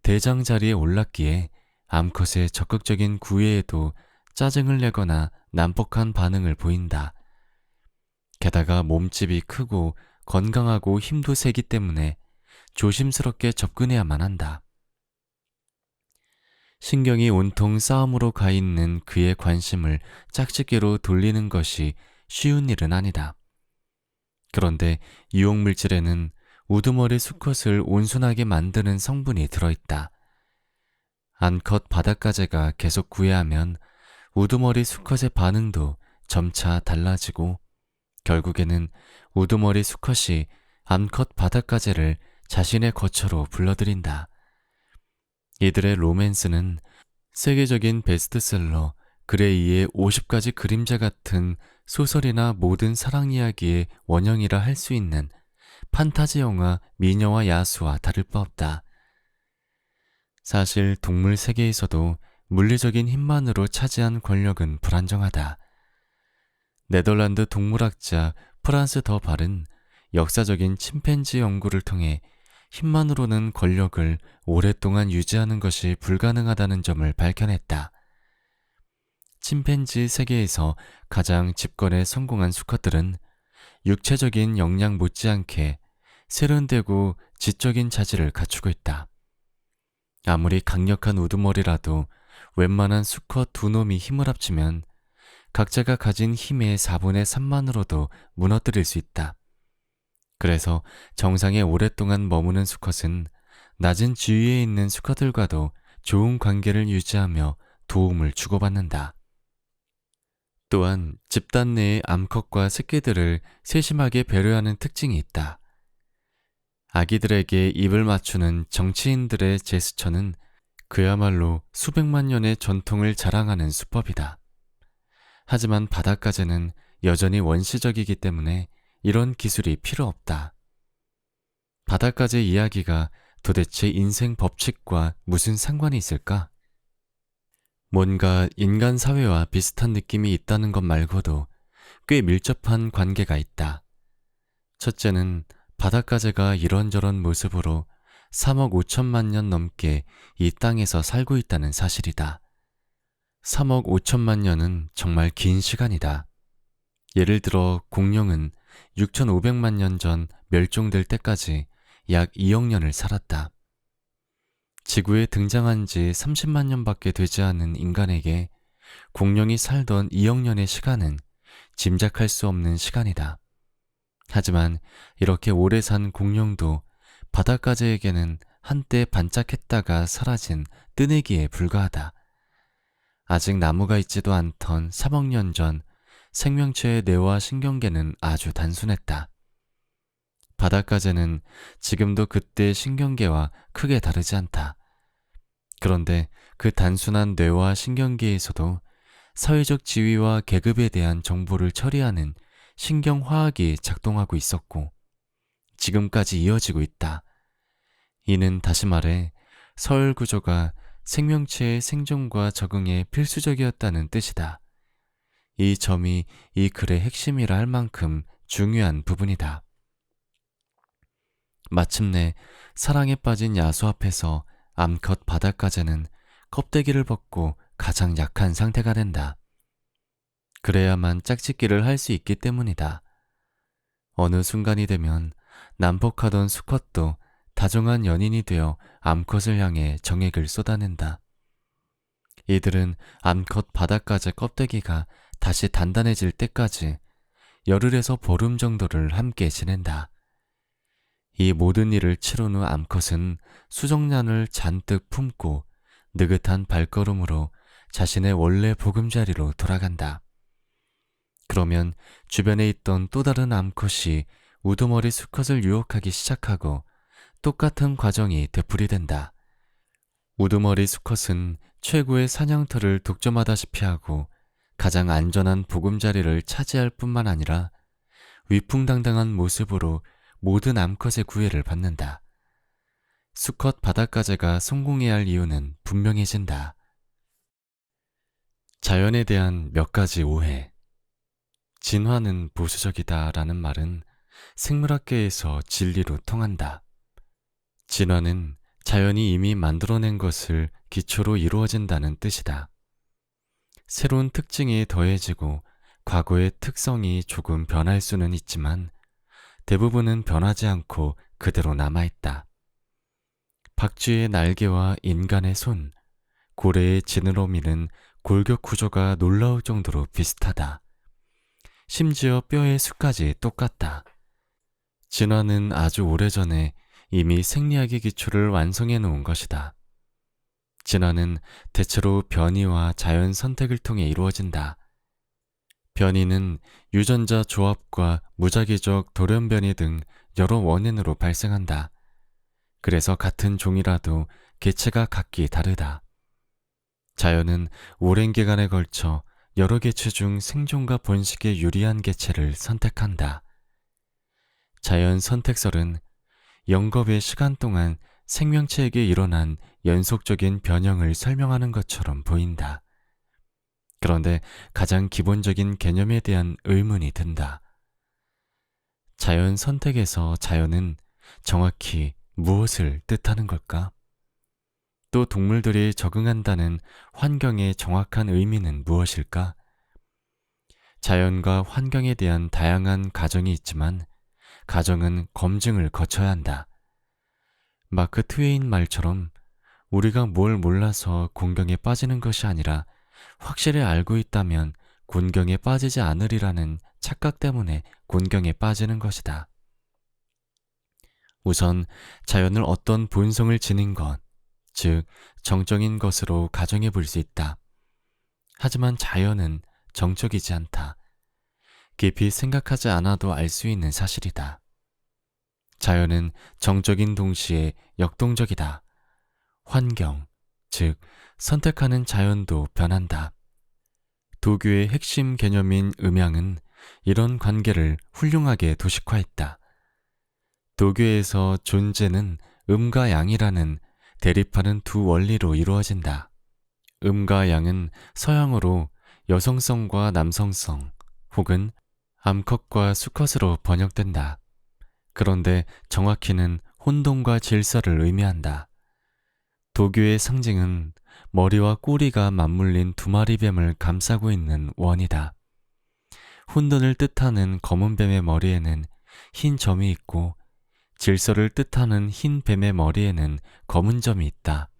대장 자리에 올랐기에 암컷의 적극적인 구애에도 짜증을 내거나 난폭한 반응을 보인다. 게다가 몸집이 크고 건강하고 힘도 세기 때문에 조심스럽게 접근해야만 한다. 신경이 온통 싸움으로 가 있는 그의 관심을 짝짓기로 돌리는 것이 쉬운 일은 아니다. 그런데 유혹물질에는 우두머리 수컷을 온순하게 만드는 성분이 들어있다. 암컷 바닷가재가 계속 구애하면 우두머리 수컷의 반응도 점차 달라지고 결국에는 우두머리 수컷이 암컷 바닷가재를 자신의 거처로 불러들인다. 이들의 로맨스는 세계적인 베스트셀러 그레이의 50가지 그림자 같은 소설이나 모든 사랑 이야기의 원형이라 할 수 있는 판타지 영화 미녀와 야수와 다를 바 없다. 사실 동물 세계에서도 물리적인 힘만으로 차지한 권력은 불안정하다. 네덜란드 동물학자 프란스 더 발은 역사적인 침팬지 연구를 통해 힘만으로는 권력을 오랫동안 유지하는 것이 불가능하다는 점을 밝혀냈다. 침팬지 세계에서 가장 집권에 성공한 수컷들은 육체적인 역량 못지않게 세련되고 지적인 자질을 갖추고 있다. 아무리 강력한 우두머리라도 웬만한 수컷 두 놈이 힘을 합치면 각자가 가진 힘의 4분의 3만으로도 무너뜨릴 수 있다. 그래서 정상에 오랫동안 머무는 수컷은 낮은 지위에 있는 수컷들과도 좋은 관계를 유지하며 도움을 주고받는다. 또한 집단 내의 암컷과 새끼들을 세심하게 배려하는 특징이 있다. 아기들에게 입을 맞추는 정치인들의 제스처는 그야말로 수백만 년의 전통을 자랑하는 수법이다. 하지만 바닷가재는 여전히 원시적이기 때문에 이런 기술이 필요 없다. 바닷가재 이야기가 도대체 인생 법칙과 무슨 상관이 있을까? 뭔가 인간 사회와 비슷한 느낌이 있다는 것 말고도 꽤 밀접한 관계가 있다. 첫째는 바닷가재가 이런저런 모습으로 3억 5천만 년 넘게 이 땅에서 살고 있다는 사실이다. 3억 5천만 년은 정말 긴 시간이다. 예를 들어 공룡은 6,500만 년 전 멸종될 때까지 약 2억 년을 살았다. 지구에 등장한 지 30만 년밖에 되지 않은 인간에게 공룡이 살던 2억 년의 시간은 짐작할 수 없는 시간이다. 하지만 이렇게 오래 산 공룡도 바닷가재에게는 한때 반짝했다가 사라진 뜨내기에 불과하다. 아직 나무가 있지도 않던 3억 년 전 생명체의 뇌와 신경계는 아주 단순했다. 바닷가재는 지금도 그때의 신경계와 크게 다르지 않다. 그런데 그 단순한 뇌와 신경계에서도 사회적 지위와 계급에 대한 정보를 처리하는 신경화학이 작동하고 있었고 지금까지 이어지고 있다. 이는 다시 말해 서열 구조가 생명체의 생존과 적응에 필수적이었다는 뜻이다. 이 점이 이 글의 핵심이라 할 만큼 중요한 부분이다. 마침내 사랑에 빠진 야수 앞에서 암컷 바닷가재는 껍데기를 벗고 가장 약한 상태가 된다. 그래야만 짝짓기를 할 수 있기 때문이다. 어느 순간이 되면 난폭하던 수컷도 다정한 연인이 되어 암컷을 향해 정액을 쏟아낸다. 이들은 암컷 바닷가재 껍데기가 다시 단단해질 때까지 열흘에서 보름 정도를 함께 지낸다. 이 모든 일을 치룬 후 암컷은 수정란을 잔뜩 품고 느긋한 발걸음으로 자신의 원래 보금자리로 돌아간다. 그러면 주변에 있던 또 다른 암컷이 우두머리 수컷을 유혹하기 시작하고 똑같은 과정이 되풀이된다. 우두머리 수컷은 최고의 사냥터를 독점하다시피 하고 가장 안전한 보금자리를 차지할 뿐만 아니라 위풍당당한 모습으로 모든 암컷의 구애를 받는다. 수컷 바닷가재가 성공해야 할 이유는 분명해진다. 자연에 대한 몇 가지 오해. 진화는 보수적이다 라는 말은 생물학계에서 진리로 통한다. 진화는 자연이 이미 만들어낸 것을 기초로 이루어진다는 뜻이다. 새로운 특징이 더해지고 과거의 특성이 조금 변할 수는 있지만 대부분은 변하지 않고 그대로 남아있다. 박쥐의 날개와 인간의 손, 고래의 지느러미는 골격 구조가 놀라울 정도로 비슷하다. 심지어 뼈의 수까지 똑같다. 진화는 아주 오래전에 이미 생리학의 기초를 완성해 놓은 것이다. 진화는 대체로 변이와 자연 선택을 통해 이루어진다. 변이는 유전자 조합과 무작위적 돌연변이 등 여러 원인으로 발생한다. 그래서 같은 종이라도 개체가 각기 다르다. 자연은 오랜 기간에 걸쳐 여러 개체 중 생존과 번식에 유리한 개체를 선택한다. 자연 선택설은 영겁의 시간 동안 생명체에게 일어난 연속적인 변형을 설명하는 것처럼 보인다. 그런데 가장 기본적인 개념에 대한 의문이 든다. 자연 선택에서 자연은 정확히 무엇을 뜻하는 걸까? 또 동물들이 적응한다는 환경의 정확한 의미는 무엇일까? 자연과 환경에 대한 다양한 가정이 있지만 가정은 검증을 거쳐야 한다. 마크 트웨인 말처럼 우리가 뭘 몰라서 곤경에 빠지는 것이 아니라 확실히 알고 있다면 곤경에 빠지지 않으리라는 착각 때문에 곤경에 빠지는 것이다. 우선 자연을 어떤 본성을 지닌 것, 즉 정적인 것으로 가정해 볼 수 있다. 하지만 자연은 정적이지 않다. 깊이 생각하지 않아도 알 수 있는 사실이다. 자연은 정적인 동시에 역동적이다. 환경, 즉 선택하는 자연도 변한다. 도교의 핵심 개념인 음양은 이런 관계를 훌륭하게 도식화했다. 도교에서 존재는 음과 양이라는 대립하는 두 원리로 이루어진다. 음과 양은 서양어로 여성성과 남성성 혹은 암컷과 수컷으로 번역된다. 그런데 정확히는 혼돈과 질서를 의미한다. 도교의 상징은 머리와 꼬리가 맞물린 두 마리 뱀을 감싸고 있는 원이다. 혼돈을 뜻하는 검은 뱀의 머리에는 흰 점이 있고 질서를 뜻하는 흰 뱀의 머리에는 검은 점이 있다.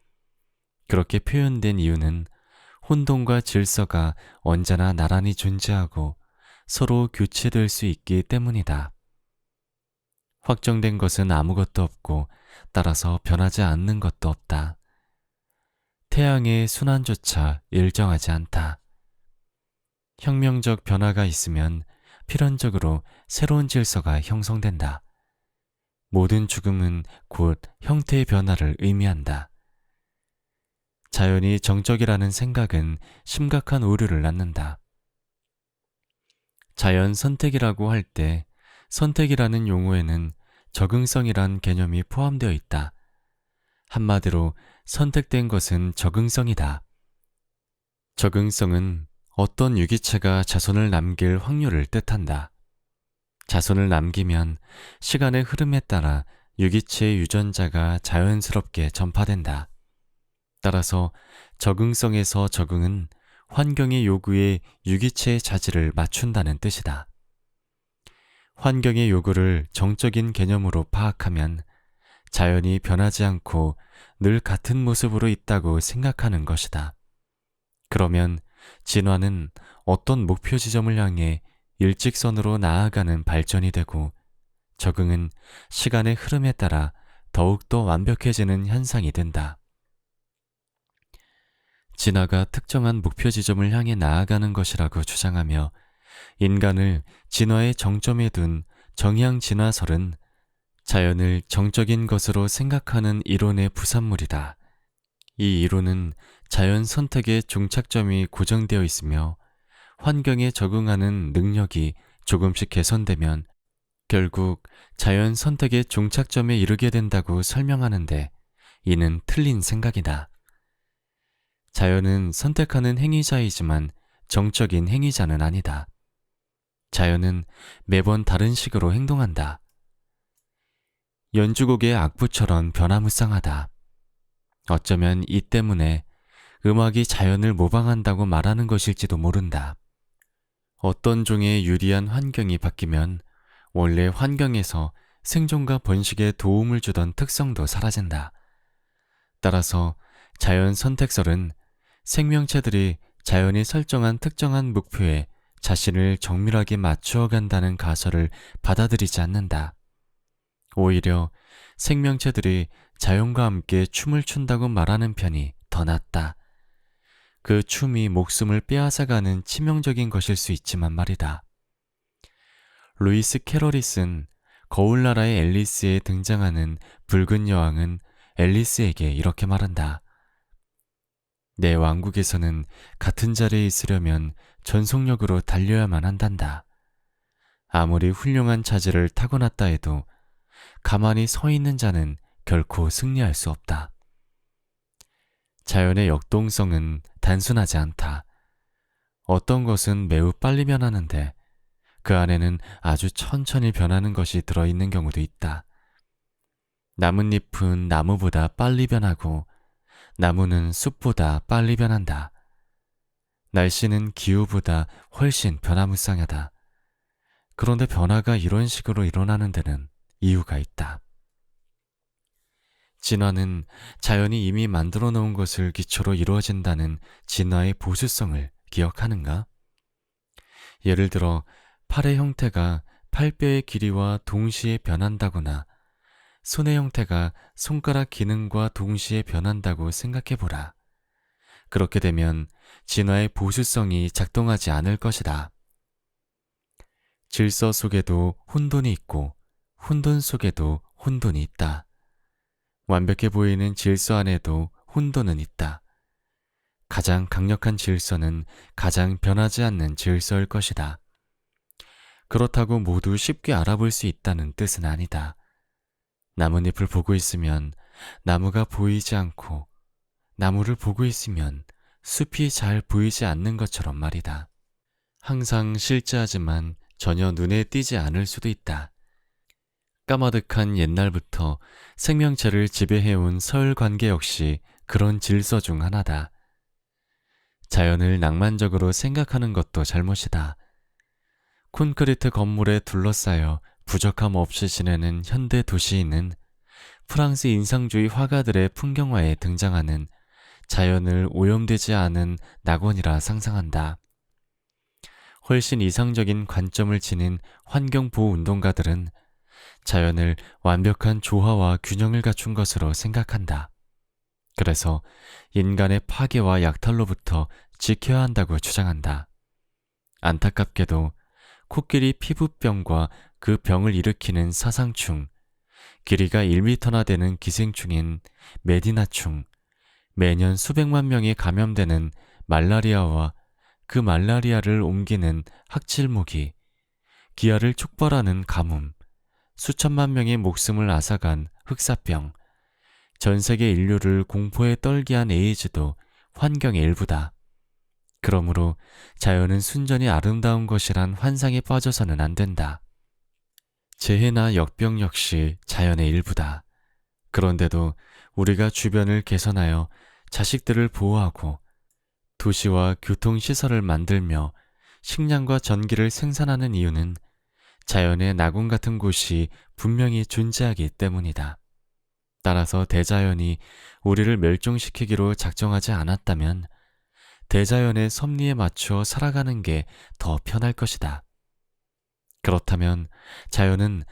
그렇게 표현된 이유는 혼돈과 질서가 언제나 나란히 존재하고 서로 교체될 수 있기 때문이다. 확정된 것은 아무것도 없고 따라서 변하지 않는 것도 없다. 태양의 순환조차 일정하지 않다. 혁명적 변화가 있으면 필연적으로 새로운 질서가 형성된다. 모든 죽음은 곧 형태의 변화를 의미한다. 자연이 정적이라는 생각은 심각한 오류를 낳는다. 자연 선택이라고 할 때 선택이라는 용어에는 적응성이란 개념이 포함되어 있다. 한마디로 선택된 것은 적응성이다. 적응성은 어떤 유기체가 자손을 남길 확률을 뜻한다. 자손을 남기면 시간의 흐름에 따라 유기체의 유전자가 자연스럽게 전파된다. 따라서 적응성에서 적응은 환경의 요구에 유기체의 자질을 맞춘다는 뜻이다. 환경의 요구를 정적인 개념으로 파악하면 자연이 변하지 않고 늘 같은 모습으로 있다고 생각하는 것이다. 그러면 진화는 어떤 목표 지점을 향해 일직선으로 나아가는 발전이 되고 적응은 시간의 흐름에 따라 더욱더 완벽해지는 현상이 된다. 진화가 특정한 목표 지점을 향해 나아가는 것이라고 주장하며 인간을 진화의 정점에 둔 정의학 진화설은 자연을 정적인 것으로 생각하는 이론의 부산물이다. 이 이론은 자연 선택의 종착점이 고정되어 있으며 환경에 적응하는 능력이 조금씩 개선되면 결국 자연 선택의 종착점에 이르게 된다고 설명하는데 이는 틀린 생각이다. 자연은 선택하는 행위자이지만 정적인 행위자는 아니다. 자연은 매번 다른 식으로 행동한다. 연주곡의 악보처럼 변화무쌍하다. 어쩌면 이 때문에 음악이 자연을 모방한다고 말하는 것일지도 모른다. 어떤 종의 유리한 환경이 바뀌면 원래 환경에서 생존과 번식에 도움을 주던 특성도 사라진다. 따라서 자연 선택설은 생명체들이 자연이 설정한 특정한 목표에 자신을 정밀하게 맞추어 간다는 가설을 받아들이지 않는다. 오히려 생명체들이 자연과 함께 춤을 춘다고 말하는 편이 더 낫다. 그 춤이 목숨을 빼앗아가는 치명적인 것일 수 있지만 말이다. 루이스 캐럴이 쓴 거울나라의 앨리스에 등장하는 붉은 여왕은 앨리스에게 이렇게 말한다. 내 왕국에서는 같은 자리에 있으려면 전속력으로 달려야만 한단다. 아무리 훌륭한 자질을 타고났다 해도 가만히 서 있는 자는 결코 승리할 수 없다. 자연의 역동성은 단순하지 않다. 어떤 것은 매우 빨리 변하는데 그 안에는 아주 천천히 변하는 것이 들어있는 경우도 있다. 나뭇잎은 나무보다 빨리 변하고 나무는 숲보다 빨리 변한다. 날씨는 기후보다 훨씬 변화무쌍하다. 그런데 변화가 이런 식으로 일어나는 데는 이유가 있다. 진화는 자연이 이미 만들어 놓은 것을 기초로 이루어진다는 진화의 보수성을 기억하는가? 예를 들어 팔의 형태가 팔뼈의 길이와 동시에 변한다거나 손의 형태가 손가락 기능과 동시에 변한다고 생각해보라. 그렇게 되면 진화의 보수성이 작동하지 않을 것이다. 질서 속에도 혼돈이 있고 혼돈 속에도 혼돈이 있다. 완벽해 보이는 질서 안에도 혼돈은 있다. 가장 강력한 질서는 가장 변하지 않는 질서일 것이다. 그렇다고 모두 쉽게 알아볼 수 있다는 뜻은 아니다. 나뭇잎을 보고 있으면 나무가 보이지 않고 나무를 보고 있으면 숲이 잘 보이지 않는 것처럼 말이다. 항상 실제하지만 전혀 눈에 띄지 않을 수도 있다. 까마득한 옛날부터 생명체를 지배해온 서열 관계 역시 그런 질서 중 하나다. 자연을 낭만적으로 생각하는 것도 잘못이다. 콘크리트 건물에 둘러싸여 부족함 없이 지내는 현대 도시인은 프랑스 인상주의 화가들의 풍경화에 등장하는 자연을 오염되지 않은 낙원이라 상상한다. 훨씬 이상적인 관점을 지닌 환경보호 운동가들은 자연을 완벽한 조화와 균형을 갖춘 것으로 생각한다. 그래서 인간의 파괴와 약탈로부터 지켜야 한다고 주장한다. 안타깝게도 코끼리 피부병과 그 병을 일으키는 사상충, 길이가 1m나 되는 기생충인 메디나충, 매년 수백만 명이 감염되는 말라리아와 그 말라리아를 옮기는 학질모기, 기아를 촉발하는 가뭄, 수천만 명의 목숨을 앗아간 흑사병, 전 세계 인류를 공포에 떨게 한 에이즈도 환경의 일부다. 그러므로 자연은 순전히 아름다운 것이란 환상에 빠져서는 안 된다. 재해나 역병 역시 자연의 일부다. 그런데도 우리가 주변을 개선하여 자식들을 보호하고 도시와 교통시설을 만들며 식량과 전기를 생산하는 이유는 자연의 낙원 같은 곳이 분명히 존재하기 때문이다. 따라서 대자연이 우리를 멸종시키기로 작정하지 않았다면 대자연의 섭리에 맞추어 살아가는 게 더 편할 것이다. 그렇다면 자연은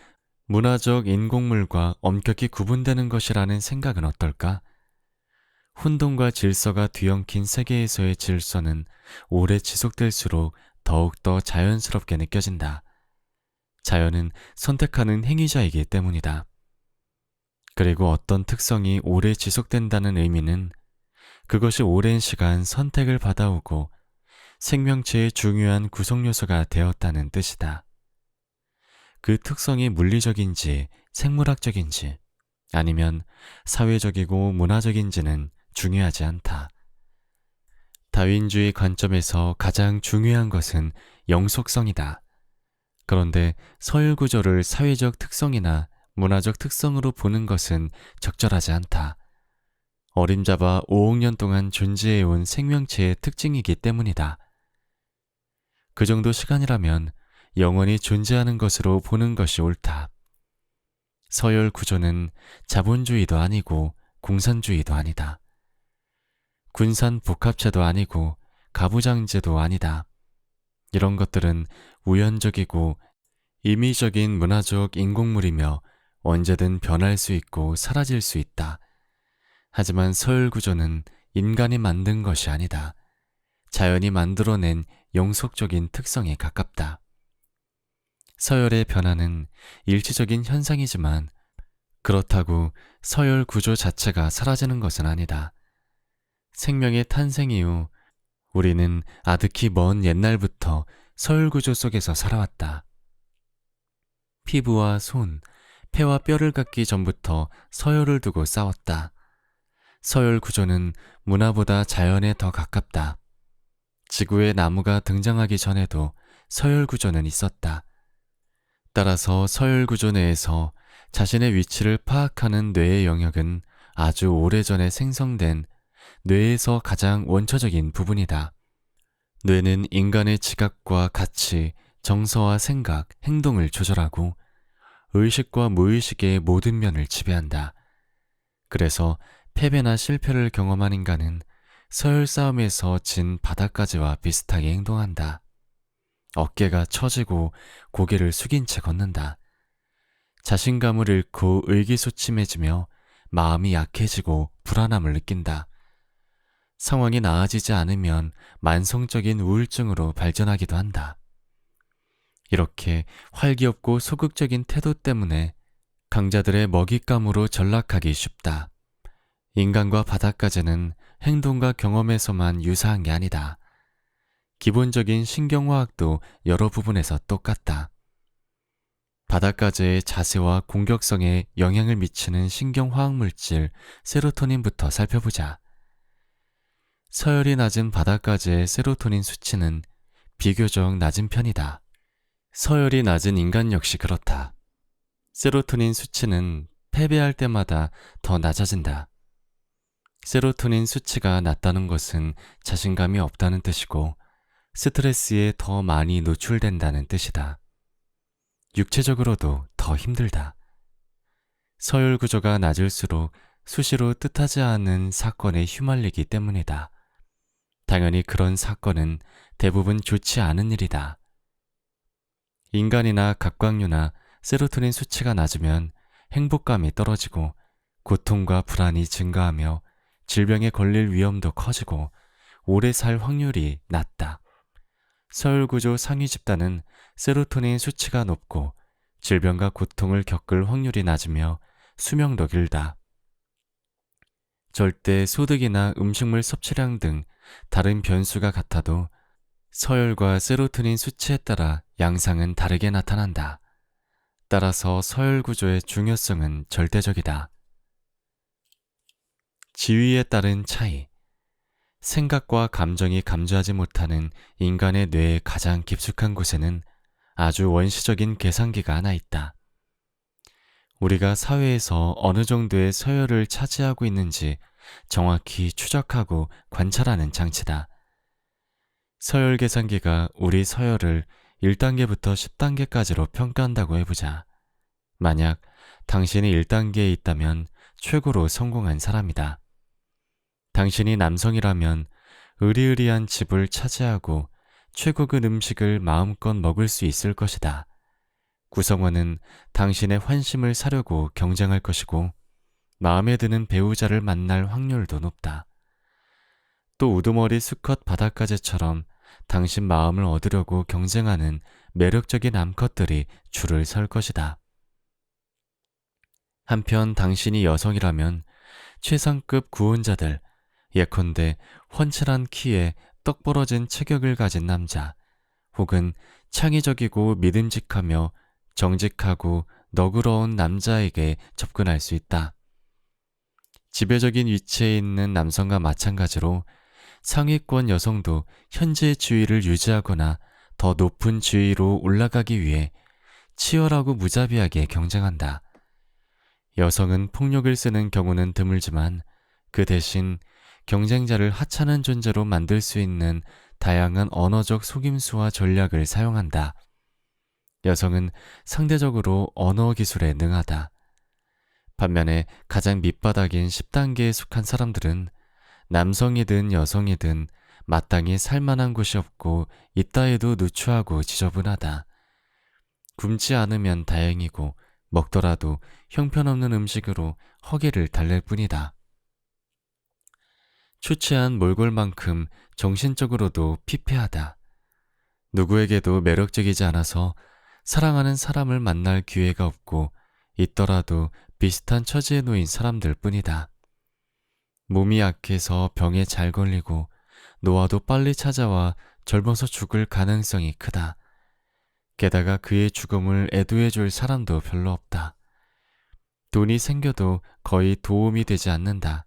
문화적 인공물과 엄격히 구분되는 것이라는 생각은 어떨까? 혼돈과 질서가 뒤엉킨 세계에서의 질서는 오래 지속될수록 더욱더 자연스럽게 느껴진다. 자연은 선택하는 행위자이기 때문이다. 그리고 어떤 특성이 오래 지속된다는 의미는 그것이 오랜 시간 선택을 받아오고 생명체의 중요한 구성요소가 되었다는 뜻이다. 그 특성이 물리적인지 생물학적인지 아니면 사회적이고 문화적인지는 중요하지 않다. 다윈주의 관점에서 가장 중요한 것은 영속성이다. 그런데 서열 구조를 사회적 특성이나 문화적 특성으로 보는 것은 적절하지 않다. 어림잡아 5억 년 동안 존재해온 생명체의 특징이기 때문이다. 그 정도 시간이라면 영원히 존재하는 것으로 보는 것이 옳다. 서열 구조는 자본주의도 아니고 공산주의도 아니다. 군산 복합체도 아니고 가부장제도 아니다. 이런 것들은 우연적이고 임의적인 문화적 인공물이며 언제든 변할 수 있고 사라질 수 있다. 하지만 서열 구조는 인간이 만든 것이 아니다. 자연이 만들어낸 영속적인 특성에 가깝다. 서열의 변화는 일시적인 현상이지만 그렇다고 서열 구조 자체가 사라지는 것은 아니다. 생명의 탄생 이후 우리는 아득히 먼 옛날부터 서열 구조 속에서 살아왔다. 피부와 손, 폐와 뼈를 갖기 전부터 서열을 두고 싸웠다. 서열 구조는 문화보다 자연에 더 가깝다. 지구에 나무가 등장하기 전에도 서열 구조는 있었다. 따라서 서열 구조 내에서 자신의 위치를 파악하는 뇌의 영역은 아주 오래전에 생성된 뇌에서 가장 원초적인 부분이다. 뇌는 인간의 지각과 가치, 정서와 생각, 행동을 조절하고 의식과 무의식의 모든 면을 지배한다. 그래서 패배나 실패를 경험한 인간은 서열 싸움에서 진 바닥까지와 비슷하게 행동한다. 어깨가 처지고 고개를 숙인 채 걷는다. 자신감을 잃고 의기소침해지며 마음이 약해지고 불안함을 느낀다. 상황이 나아지지 않으면 만성적인 우울증으로 발전하기도 한다. 이렇게 활기없고 소극적인 태도 때문에 강자들의 먹잇감으로 전락하기 쉽다. 인간과 바다까지는 행동과 경험에서만 유사한 게 아니다. 기본적인 신경화학도 여러 부분에서 똑같다. 바다까지의 자세와 공격성에 영향을 미치는 신경화학 물질 세로토닌부터 살펴보자. 서열이 낮은 바다까지의 세로토닌 수치는 비교적 낮은 편이다. 서열이 낮은 인간 역시 그렇다. 세로토닌 수치는 패배할 때마다 더 낮아진다. 세로토닌 수치가 낮다는 것은 자신감이 없다는 뜻이고 스트레스에 더 많이 노출된다는 뜻이다. 육체적으로도 더 힘들다. 서열 구조가 낮을수록 수시로 뜻하지 않은 사건에 휘말리기 때문이다. 당연히 그런 사건은 대부분 좋지 않은 일이다. 인간이나 갑각류나 세로토닌 수치가 낮으면 행복감이 떨어지고 고통과 불안이 증가하며 질병에 걸릴 위험도 커지고 오래 살 확률이 낮다. 서열구조 상위 집단은 세로토닌 수치가 높고 질병과 고통을 겪을 확률이 낮으며 수명도 길다. 절대 소득이나 음식물 섭취량 등 다른 변수가 같아도 서열과 세로토닌 수치에 따라 양상은 다르게 나타난다. 따라서 서열 구조의 중요성은 절대적이다. 지위에 따른 차이. 생각과 감정이 감지하지 못하는 인간의 뇌의 가장 깊숙한 곳에는 아주 원시적인 계산기가 하나 있다. 우리가 사회에서 어느 정도의 서열을 차지하고 있는지 정확히 추적하고 관찰하는 장치다. 서열 계산기가 우리 서열을 1단계부터 10단계까지로 평가한다고 해보자. 만약 당신이 1단계에 있다면 최고로 성공한 사람이다. 당신이 남성이라면 으리으리한 집을 차지하고 최고급 음식을 마음껏 먹을 수 있을 것이다. 구성원은 당신의 환심을 사려고 경쟁할 것이고 마음에 드는 배우자를 만날 확률도 높다. 또 우두머리 수컷 바닷가재처럼 당신 마음을 얻으려고 경쟁하는 매력적인 암컷들이 줄을 설 것이다. 한편 당신이 여성이라면 최상급 구혼자들, 예컨대 훤칠한 키에 떡 벌어진 체격을 가진 남자, 혹은 창의적이고 믿음직하며 정직하고 너그러운 남자에게 접근할 수 있다. 지배적인 위치에 있는 남성과 마찬가지로 상위권 여성도 현재 지위를 유지하거나 더 높은 지위로 올라가기 위해 치열하고 무자비하게 경쟁한다. 여성은 폭력을 쓰는 경우는 드물지만 그 대신 경쟁자를 하찮은 존재로 만들 수 있는 다양한 언어적 속임수와 전략을 사용한다. 여성은 상대적으로 언어 기술에 능하다. 반면에 가장 밑바닥인 10단계에 속한 사람들은 남성이든 여성이든 마땅히 살만한 곳이 없고 있다 해도 누추하고 지저분하다. 굶지 않으면 다행이고 먹더라도 형편없는 음식으로 허기를 달랠 뿐이다. 초췌한 몰골만큼 정신적으로도 피폐하다. 누구에게도 매력적이지 않아서 사랑하는 사람을 만날 기회가 없고 있더라도 비슷한 처지에 놓인 사람들 뿐이다. 몸이 약해서 병에 잘 걸리고 노화도 빨리 찾아와 젊어서 죽을 가능성이 크다. 게다가 그의 죽음을 애도해 줄 사람도 별로 없다. 돈이 생겨도 거의 도움이 되지 않는다.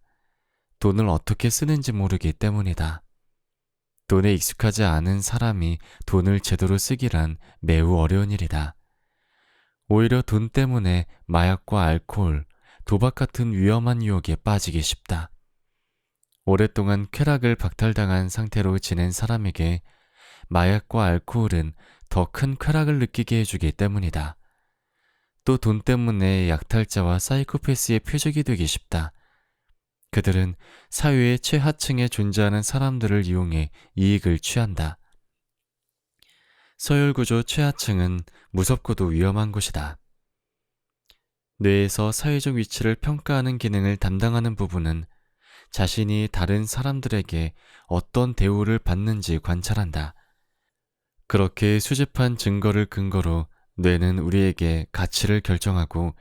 돈을 어떻게 쓰는지 모르기 때문이다. 돈에 익숙하지 않은 사람이 돈을 제대로 쓰기란 매우 어려운 일이다. 오히려 돈 때문에 마약과 알코올, 도박 같은 위험한 유혹에 빠지기 쉽다. 오랫동안 쾌락을 박탈당한 상태로 지낸 사람에게 마약과 알코올은 더 큰 쾌락을 느끼게 해주기 때문이다. 또 돈 때문에 약탈자와 사이코패스의 표적이 되기 쉽다. 그들은 사회의 최하층에 존재하는 사람들을 이용해 이익을 취한다. 서열구조 최하층은 무섭고도 위험한 곳이다. 뇌에서 사회적 위치를 평가하는 기능을 담당하는 부분은 자신이 다른 사람들에게 어떤 대우를 받는지 관찰한다. 그렇게 수집한 증거를 근거로 뇌는 우리에게 가치를 결정하고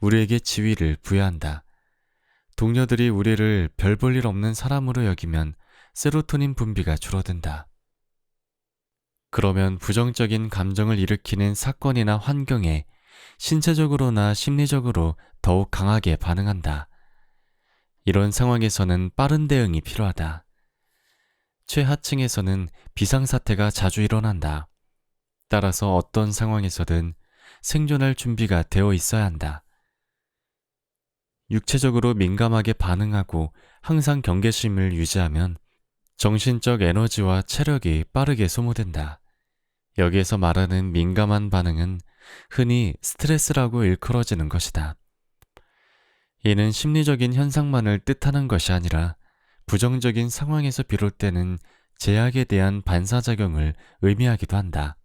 우리에게 지위를 부여한다. 동료들이 우리를 별 볼 일 없는 사람으로 여기면 세로토닌 분비가 줄어든다. 그러면 부정적인 감정을 일으키는 사건이나 환경에 신체적으로나 심리적으로 더욱 강하게 반응한다. 이런 상황에서는 빠른 대응이 필요하다. 최하층에서는 비상사태가 자주 일어난다. 따라서 어떤 상황에서든 생존할 준비가 되어 있어야 한다. 육체적으로 민감하게 반응하고 항상 경계심을 유지하면 정신적 에너지와 체력이 빠르게 소모된다. 여기에서 말하는 민감한 반응은 흔히 스트레스라고 일컬어지는 것이다. 이는 심리적인 현상만을 뜻하는 것이 아니라 부정적인 상황에서 비롯되는 제약에 대한 반사작용을 의미하기도 한다.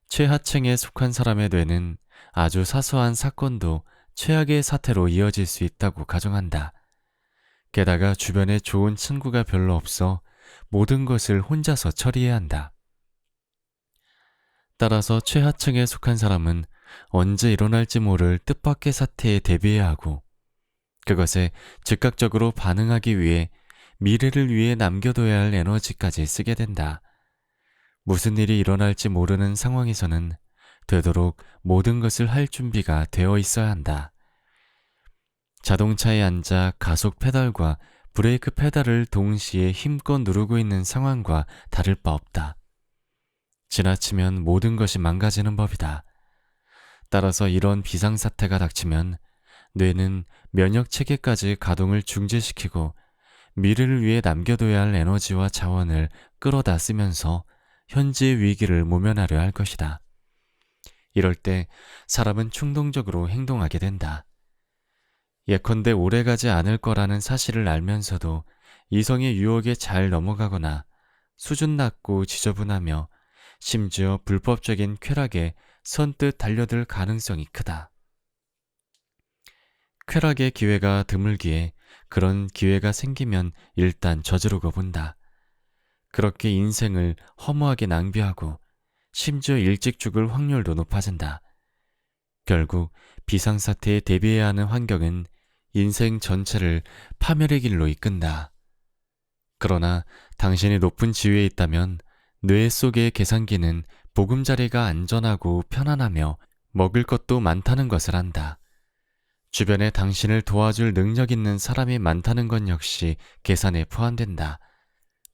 최하층에 속한 사람의 뇌는 아주 사소한 사건도 최악의 사태로 이어질 수 있다고 가정한다. 게다가 주변에 좋은 친구가 별로 없어 모든 것을 혼자서 처리해야 한다. 따라서 최하층에 속한 사람은 언제 일어날지 모를 뜻밖의 사태에 대비해야 하고 그것에 즉각적으로 반응하기 위해 미래를 위해 남겨둬야 할 에너지까지 쓰게 된다. 무슨 일이 일어날지 모르는 상황에서는 되도록 모든 것을 할 준비가 되어 있어야 한다. 자동차에 앉아 가속 페달과 브레이크 페달을 동시에 힘껏 누르고 있는 상황과 다를 바 없다. 지나치면 모든 것이 망가지는 법이다. 따라서 이런 비상사태가 닥치면 뇌는 면역 체계까지 가동을 중지시키고 미래를 위해 남겨둬야 할 에너지와 자원을 끌어다 쓰면서 현재의 위기를 모면하려 할 것이다. 이럴 때 사람은 충동적으로 행동하게 된다. 예컨대 오래가지 않을 거라는 사실을 알면서도 이성의 유혹에 잘 넘어가거나 수준 낮고 지저분하며 심지어 불법적인 쾌락에 선뜻 달려들 가능성이 크다. 쾌락의 기회가 드물기에 그런 기회가 생기면 일단 저지르고 본다. 그렇게 인생을 허무하게 낭비하고 심지어 일찍 죽을 확률도 높아진다. 결국 비상사태에 대비해야 하는 환경은 인생 전체를 파멸의 길로 이끈다. 그러나 당신이 높은 지위에 있다면 뇌 속의 계산기는 보금자리가 안전하고 편안하며 먹을 것도 많다는 것을 안다. 주변에 당신을 도와줄 능력 있는 사람이 많다는 것 역시 계산에 포함된다.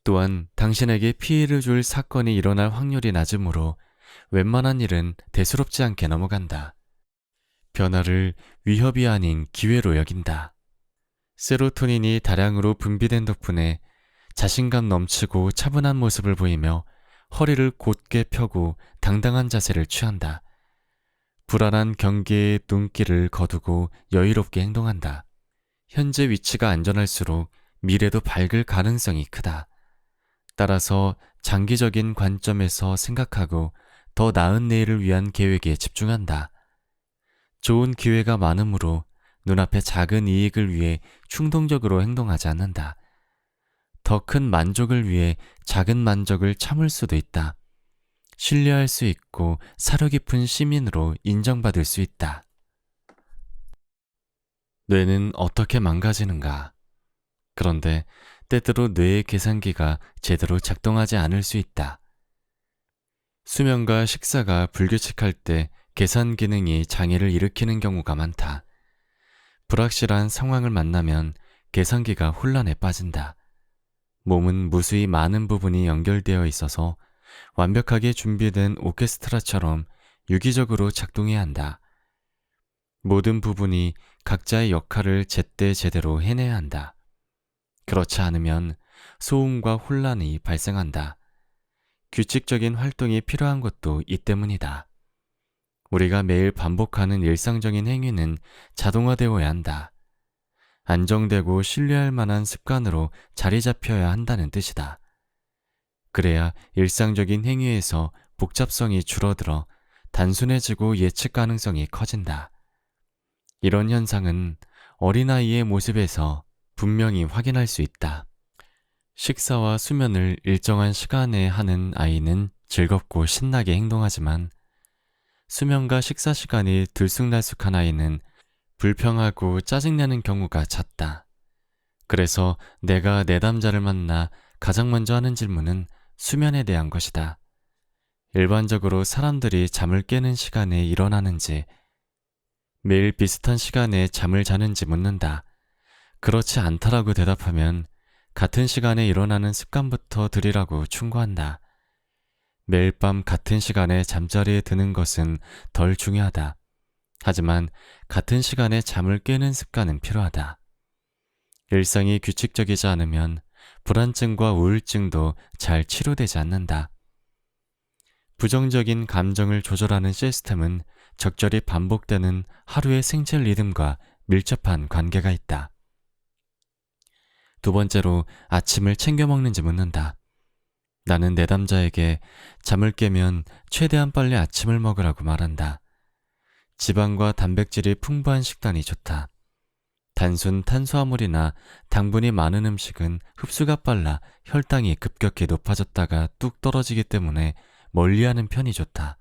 또한 당신에게 피해를 줄 사건이 일어날 확률이 낮으므로 웬만한 일은 대수롭지 않게 넘어간다. 변화를 위협이 아닌 기회로 여긴다. 세로토닌이 다량으로 분비된 덕분에 자신감 넘치고 차분한 모습을 보이며 허리를 곧게 펴고 당당한 자세를 취한다. 불안한 경계에 눈길을 거두고 여유롭게 행동한다. 현재 위치가 안전할수록 미래도 밝을 가능성이 크다. 따라서 장기적인 관점에서 생각하고 더 나은 내일을 위한 계획에 집중한다. 좋은 기회가 많으므로 눈앞의 작은 이익을 위해 충동적으로 행동하지 않는다. 더 큰 만족을 위해 작은 만족을 참을 수도 있다. 신뢰할 수 있고 사려 깊은 시민으로 인정받을 수 있다. 뇌는 어떻게 망가지는가? 그런데 때때로 뇌의 계산기가 제대로 작동하지 않을 수 있다. 수면과 식사가 불규칙할 때 계산 기능이 장애를 일으키는 경우가 많다. 불확실한 상황을 만나면 계산기가 혼란에 빠진다. 몸은 무수히 많은 부분이 연결되어 있어서 완벽하게 준비된 오케스트라처럼 유기적으로 작동해야 한다. 모든 부분이 각자의 역할을 제때 제대로 해내야 한다. 그렇지 않으면 소음과 혼란이 발생한다. 규칙적인 활동이 필요한 것도 이 때문이다. 우리가 매일 반복하는 일상적인 행위는 자동화되어야 한다. 안정되고 신뢰할 만한 습관으로 자리 잡혀야 한다는 뜻이다. 그래야 일상적인 행위에서 복잡성이 줄어들어 단순해지고 예측 가능성이 커진다. 이런 현상은 어린아이의 모습에서 분명히 확인할 수 있다. 식사와 수면을 일정한 시간에 하는 아이는 즐겁고 신나게 행동하지만 수면과 식사 시간이 들쑥날쑥한 아이는 불평하고 짜증내는 경우가 잦다. 그래서 내가 내담자를 만나 가장 먼저 하는 질문은 수면에 대한 것이다. 일반적으로 사람들이 잠을 깨는 시간에 일어나는지, 매일 비슷한 시간에 잠을 자는지 묻는다. 그렇지 않다라고 대답하면 같은 시간에 일어나는 습관부터 들이라고 충고한다. 매일 밤 같은 시간에 잠자리에 드는 것은 덜 중요하다. 하지만 같은 시간에 잠을 깨는 습관은 필요하다. 일상이 규칙적이지 않으면 불안증과 우울증도 잘 치료되지 않는다. 부정적인 감정을 조절하는 시스템은 적절히 반복되는 하루의 생체 리듬과 밀접한 관계가 있다. 두 번째로 아침을 챙겨 먹는지 묻는다. 나는 내담자에게 잠을 깨면 최대한 빨리 아침을 먹으라고 말한다. 지방과 단백질이 풍부한 식단이 좋다. 단순 탄수화물이나 당분이 많은 음식은 흡수가 빨라 혈당이 급격히 높아졌다가 뚝 떨어지기 때문에 멀리하는 편이 좋다.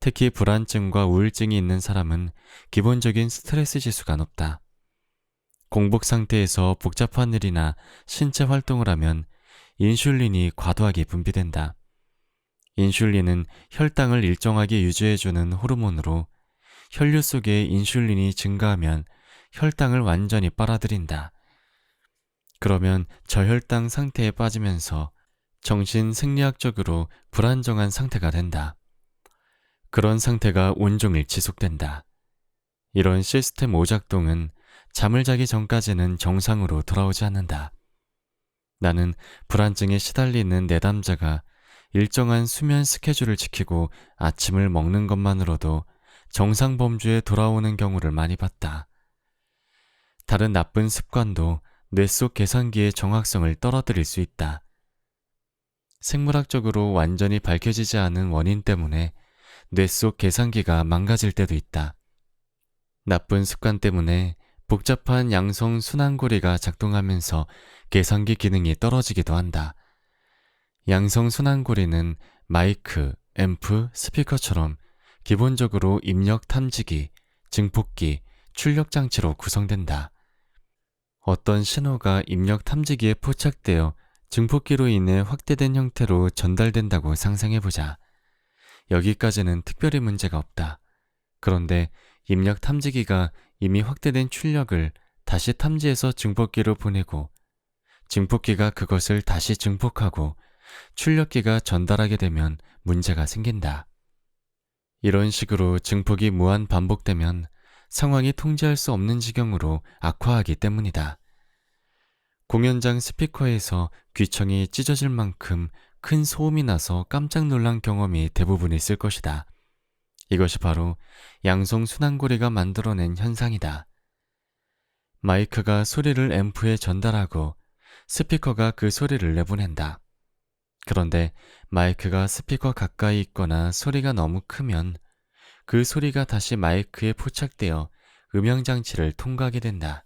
특히 불안증과 우울증이 있는 사람은 기본적인 스트레스 지수가 높다. 공복 상태에서 복잡한 일이나 신체 활동을 하면 인슐린이 과도하게 분비된다. 인슐린은 혈당을 일정하게 유지해주는 호르몬으로 혈류 속에 인슐린이 증가하면 혈당을 완전히 빨아들인다. 그러면 저혈당 상태에 빠지면서 정신 생리학적으로 불안정한 상태가 된다. 그런 상태가 온종일 지속된다. 이런 시스템 오작동은 잠을 자기 전까지는 정상으로 돌아오지 않는다. 나는 불안증에 시달리는 내담자가 일정한 수면 스케줄을 지키고 아침을 먹는 것만으로도 정상 범주에 돌아오는 경우를 많이 봤다. 다른 나쁜 습관도 뇌 속 계산기의 정확성을 떨어뜨릴 수 있다. 생물학적으로 완전히 밝혀지지 않은 원인 때문에 뇌 속 계산기가 망가질 때도 있다. 나쁜 습관 때문에 복잡한 양성 순환고리가 작동하면서 계산기 기능이 떨어지기도 한다. 양성 순환고리는 마이크, 앰프, 스피커처럼 기본적으로 입력 탐지기, 증폭기, 출력 장치로 구성된다. 어떤 신호가 입력 탐지기에 포착되어 증폭기로 인해 확대된 형태로 전달된다고 상상해보자. 여기까지는 특별히 문제가 없다. 그런데 입력 탐지기가 이미 확대된 출력을 다시 탐지해서 증폭기로 보내고 증폭기가 그것을 다시 증폭하고 출력기가 전달하게 되면 문제가 생긴다. 이런 식으로 증폭이 무한 반복되면 상황이 통제할 수 없는 지경으로 악화하기 때문이다. 공연장 스피커에서 귀청이 찢어질 만큼 큰 소음이 나서 깜짝 놀란 경험이 대부분 있을 것이다. 이것이 바로 양성 순환고리가 만들어낸 현상이다. 마이크가 소리를 앰프에 전달하고 스피커가 그 소리를 내보낸다. 그런데 마이크가 스피커 가까이 있거나 소리가 너무 크면 그 소리가 다시 마이크에 포착되어 음향장치를 통과하게 된다.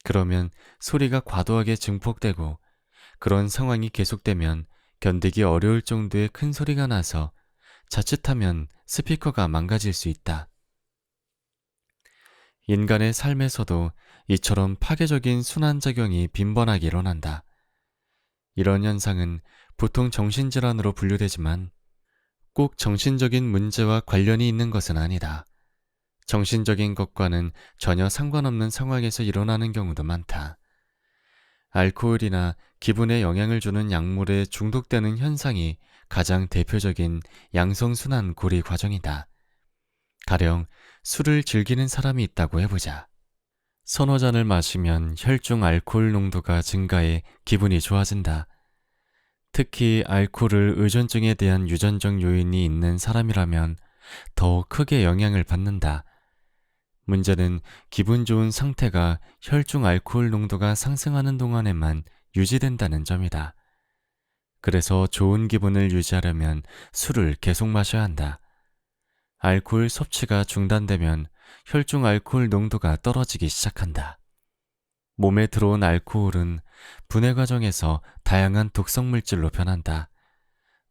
그러면 소리가 과도하게 증폭되고 그런 상황이 계속되면 견디기 어려울 정도의 큰 소리가 나서 자칫하면 스피커가 망가질 수 있다. 인간의 삶에서도 이처럼 파괴적인 순환작용이 빈번하게 일어난다. 이런 현상은 보통 정신질환으로 분류되지만 꼭 정신적인 문제와 관련이 있는 것은 아니다. 정신적인 것과는 전혀 상관없는 상황에서 일어나는 경우도 많다. 알코올이나 기분에 영향을 주는 약물에 중독되는 현상이 가장 대표적인 양성순환 고리 과정이다. 가령 술을 즐기는 사람이 있다고 해보자. 서너 잔을 마시면 혈중 알코올 농도가 증가해 기분이 좋아진다. 특히 알코올을 의존증에 대한 유전적 요인이 있는 사람이라면 더 크게 영향을 받는다. 문제는 기분 좋은 상태가 혈중 알코올 농도가 상승하는 동안에만 유지된다는 점이다. 그래서 좋은 기분을 유지하려면 술을 계속 마셔야 한다. 알코올 섭취가 중단되면 혈중 알코올 농도가 떨어지기 시작한다. 몸에 들어온 알코올은 분해 과정에서 다양한 독성 물질로 변한다.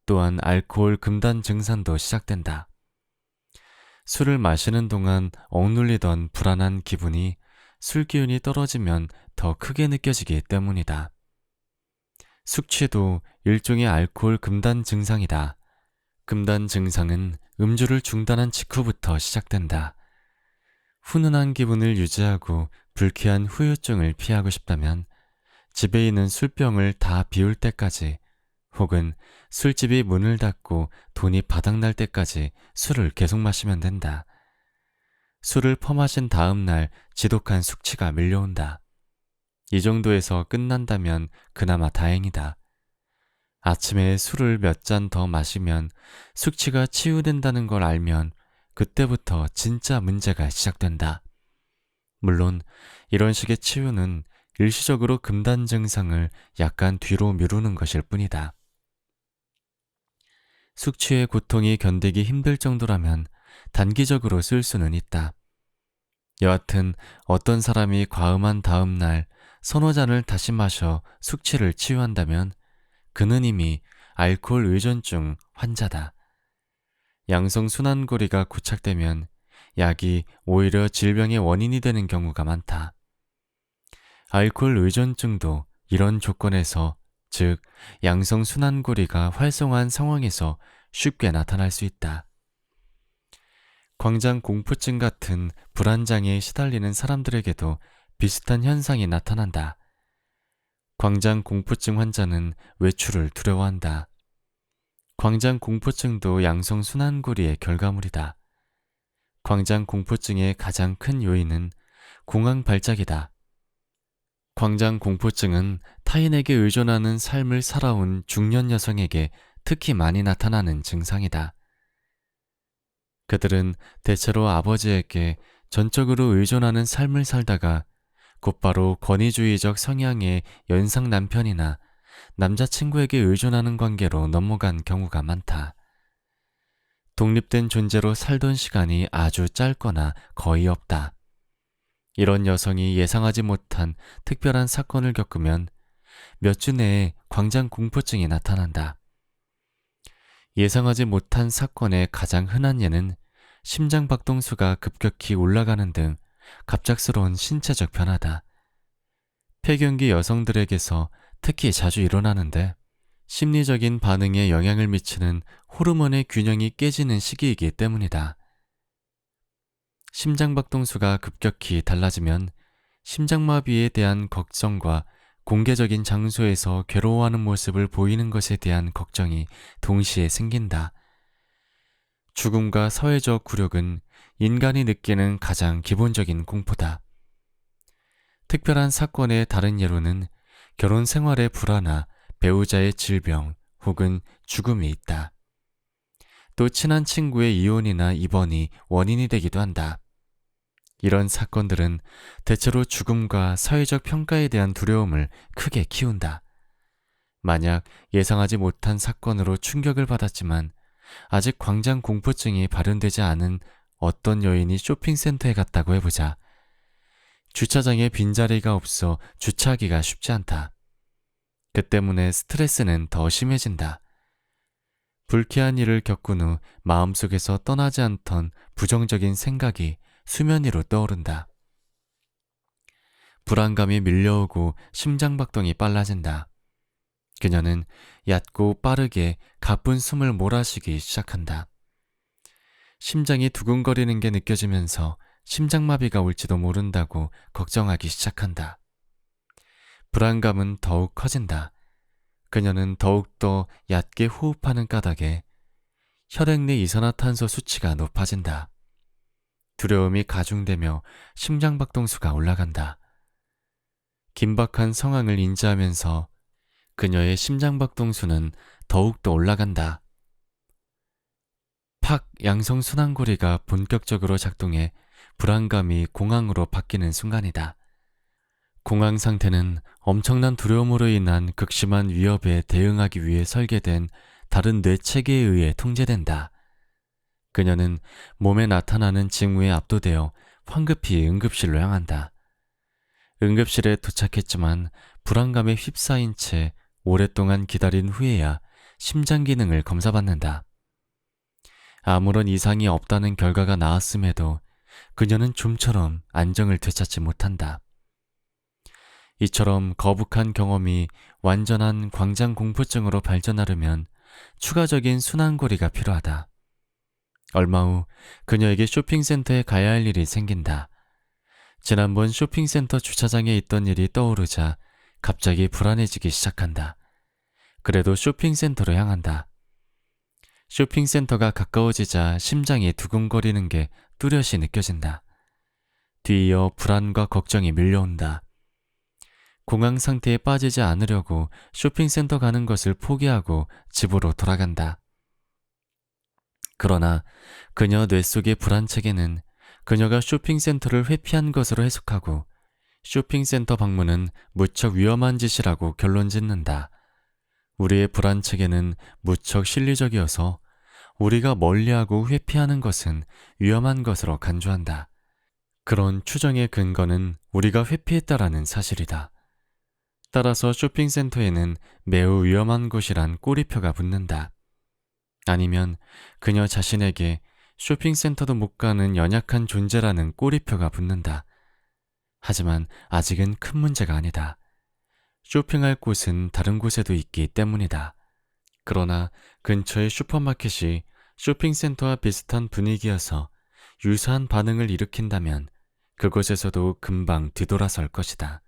또한 알코올 금단 증산도 시작된다. 술을 마시는 동안 억눌리던 불안한 기분이 술 기운이 떨어지면 더 크게 느껴지기 때문이다. 숙취도 일종의 알코올 금단 증상이다. 금단 증상은 음주를 중단한 직후부터 시작된다. 훈훈한 기분을 유지하고 불쾌한 후유증을 피하고 싶다면 집에 있는 술병을 다 비울 때까지 혹은 술집이 문을 닫고 돈이 바닥날 때까지 술을 계속 마시면 된다. 술을 퍼마신 다음 날 지독한 숙취가 밀려온다. 이 정도에서 끝난다면 그나마 다행이다. 아침에 술을 몇 잔 더 마시면 숙취가 치유된다는 걸 알면 그때부터 진짜 문제가 시작된다. 물론 이런 식의 치유는 일시적으로 금단 증상을 약간 뒤로 미루는 것일 뿐이다. 숙취의 고통이 견디기 힘들 정도라면 단기적으로 쓸 수는 있다. 여하튼 어떤 사람이 과음한 다음 날 서너 잔을 다시 마셔 숙취를 치유한다면 그는 이미 알코올 의존증 환자다. 양성순환고리가 고착되면 약이 오히려 질병의 원인이 되는 경우가 많다. 알코올 의존증도 이런 조건에서, 즉 양성순환고리가 활성화한 상황에서 쉽게 나타날 수 있다. 광장공포증 같은 불안장애에 시달리는 사람들에게도 비슷한 현상이 나타난다. 광장공포증 환자는 외출을 두려워한다. 광장공포증도 양성순환고리의 결과물이다. 광장공포증의 가장 큰 요인은 공황 발작이다. 광장공포증은 타인에게 의존하는 삶을 살아온 중년 여성에게 특히 많이 나타나는 증상이다. 그들은 대체로 아버지에게 전적으로 의존하는 삶을 살다가 곧바로 권위주의적 성향의 연상 남편이나 남자친구에게 의존하는 관계로 넘어간 경우가 많다. 독립된 존재로 살던 시간이 아주 짧거나 거의 없다. 이런 여성이 예상하지 못한 특별한 사건을 겪으면 몇 주 내에 광장공포증이 나타난다. 예상하지 못한 사건의 가장 흔한 예는 심장박동수가 급격히 올라가는 등 갑작스러운 신체적 변화다. 폐경기 여성들에게서 특히 자주 일어나는데 심리적인 반응에 영향을 미치는 호르몬의 균형이 깨지는 시기이기 때문이다. 심장박동수가 급격히 달라지면 심장마비에 대한 걱정과 공개적인 장소에서 괴로워하는 모습을 보이는 것에 대한 걱정이 동시에 생긴다. 죽음과 사회적 굴욕은 인간이 느끼는 가장 기본적인 공포다. 특별한 사건의 다른 예로는 결혼 생활의 불화나 배우자의 질병 혹은 죽음이 있다. 또 친한 친구의 이혼이나 입원이 원인이 되기도 한다. 이런 사건들은 대체로 죽음과 사회적 평가에 대한 두려움을 크게 키운다. 만약 예상하지 못한 사건으로 충격을 받았지만 아직 광장공포증이 발현되지 않은 어떤 여인이 쇼핑센터에 갔다고 해보자. 주차장에 빈자리가 없어 주차하기가 쉽지 않다. 그 때문에 스트레스는 더 심해진다. 불쾌한 일을 겪은 후 마음속에서 떠나지 않던 부정적인 생각이 수면 위로 떠오른다. 불안감이 밀려오고 심장박동이 빨라진다. 그녀는 얕고 빠르게 가쁜 숨을 몰아쉬기 시작한다. 심장이 두근거리는 게 느껴지면서 심장마비가 올지도 모른다고 걱정하기 시작한다. 불안감은 더욱 커진다. 그녀는 더욱더 얕게 호흡하는 까닭에 혈액 내 이산화탄소 수치가 높아진다. 두려움이 가중되며 심장박동수가 올라간다. 긴박한 상황을 인지하면서 그녀의 심장박동수는 더욱더 올라간다. 팍 양성순환고리가 본격적으로 작동해 불안감이 공황으로 바뀌는 순간이다. 공황 상태는 엄청난 두려움으로 인한 극심한 위협에 대응하기 위해 설계된 다른 뇌체계에 의해 통제된다. 그녀는 몸에 나타나는 징후에 압도되어 황급히 응급실로 향한다. 응급실에 도착했지만 불안감에 휩싸인 채 오랫동안 기다린 후에야 심장 기능을 검사받는다. 아무런 이상이 없다는 결과가 나왔음에도 그녀는 좀처럼 안정을 되찾지 못한다. 이처럼 거북한 경험이 완전한 광장공포증으로 발전하려면 추가적인 순환고리가 필요하다. 얼마 후 그녀에게 쇼핑센터에 가야 할 일이 생긴다. 지난번 쇼핑센터 주차장에 있던 일이 떠오르자 갑자기 불안해지기 시작한다. 그래도 쇼핑센터로 향한다. 쇼핑센터가 가까워지자 심장이 두근거리는 게 뚜렷이 느껴진다. 뒤이어 불안과 걱정이 밀려온다. 공황 상태에 빠지지 않으려고 쇼핑센터 가는 것을 포기하고 집으로 돌아간다. 그러나 그녀 뇌 속의 불안책에는 그녀가 쇼핑센터를 회피한 것으로 해석하고 쇼핑센터 방문은 무척 위험한 짓이라고 결론짓는다. 우리의 불안책에는 무척 실리적이어서 우리가 멀리하고 회피하는 것은 위험한 것으로 간주한다. 그런 추정의 근거는 우리가 회피했다라는 사실이다. 따라서 쇼핑센터에는 매우 위험한 곳이란 꼬리표가 붙는다. 아니면 그녀 자신에게 쇼핑센터도 못 가는 연약한 존재라는 꼬리표가 붙는다. 하지만 아직은 큰 문제가 아니다. 쇼핑할 곳은 다른 곳에도 있기 때문이다. 그러나 근처의 슈퍼마켓이 쇼핑센터와 비슷한 분위기여서 유사한 반응을 일으킨다면 그곳에서도 금방 뒤돌아설 것이다.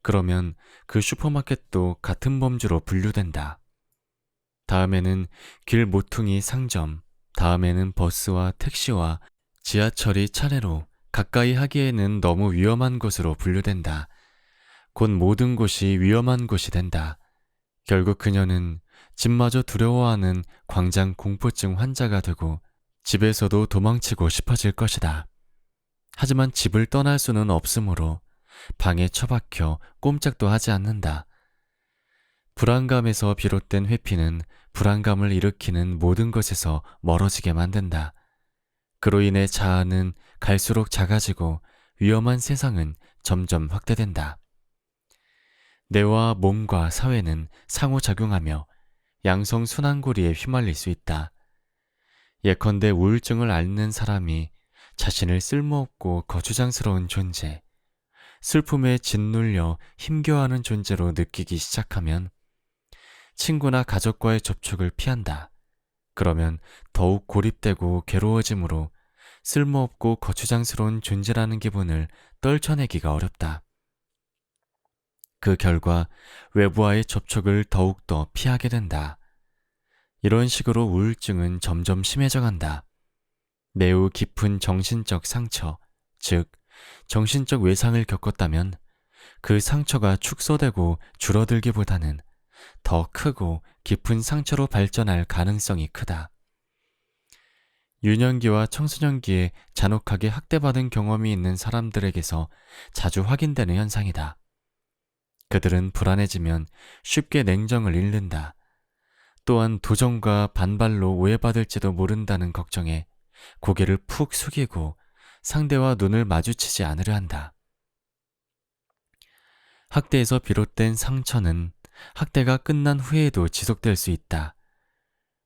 그러면 그 슈퍼마켓도 같은 범주로 분류된다. 다음에는 길 모퉁이 상점, 다음에는 버스와 택시와 지하철이 차례로 가까이 하기에는 너무 위험한 곳으로 분류된다. 곧 모든 곳이 위험한 곳이 된다. 결국 그녀는 집마저 두려워하는 광장 공포증 환자가 되고 집에서도 도망치고 싶어질 것이다. 하지만 집을 떠날 수는 없으므로 방에 처박혀 꼼짝도 하지 않는다. 불안감에서 비롯된 회피는 불안감을 일으키는 모든 것에서 멀어지게 만든다. 그로 인해 자아는 갈수록 작아지고 위험한 세상은 점점 확대된다. 뇌와 몸과 사회는 상호작용하며 양성순환고리에 휘말릴 수 있다. 예컨대 우울증을 앓는 사람이 자신을 쓸모없고 거추장스러운 존재, 슬픔에 짓눌려 힘겨워하는 존재로 느끼기 시작하면 친구나 가족과의 접촉을 피한다. 그러면 더욱 고립되고 괴로워지므로 쓸모없고 거추장스러운 존재라는 기분을 떨쳐내기가 어렵다. 그 결과 외부와의 접촉을 더욱더 피하게 된다. 이런 식으로 우울증은 점점 심해져 간다. 매우 깊은 정신적 상처, 즉 정신적 외상을 겪었다면 그 상처가 축소되고 줄어들기보다는 더 크고 깊은 상처로 발전할 가능성이 크다. 유년기와 청소년기에 잔혹하게 학대받은 경험이 있는 사람들에게서 자주 확인되는 현상이다. 그들은 불안해지면 쉽게 냉정을 잃는다. 또한 도전과 반발로 오해받을지도 모른다는 걱정에 고개를 푹 숙이고 상대와 눈을 마주치지 않으려 한다. 학대에서 비롯된 상처는 학대가 끝난 후에도 지속될 수 있다.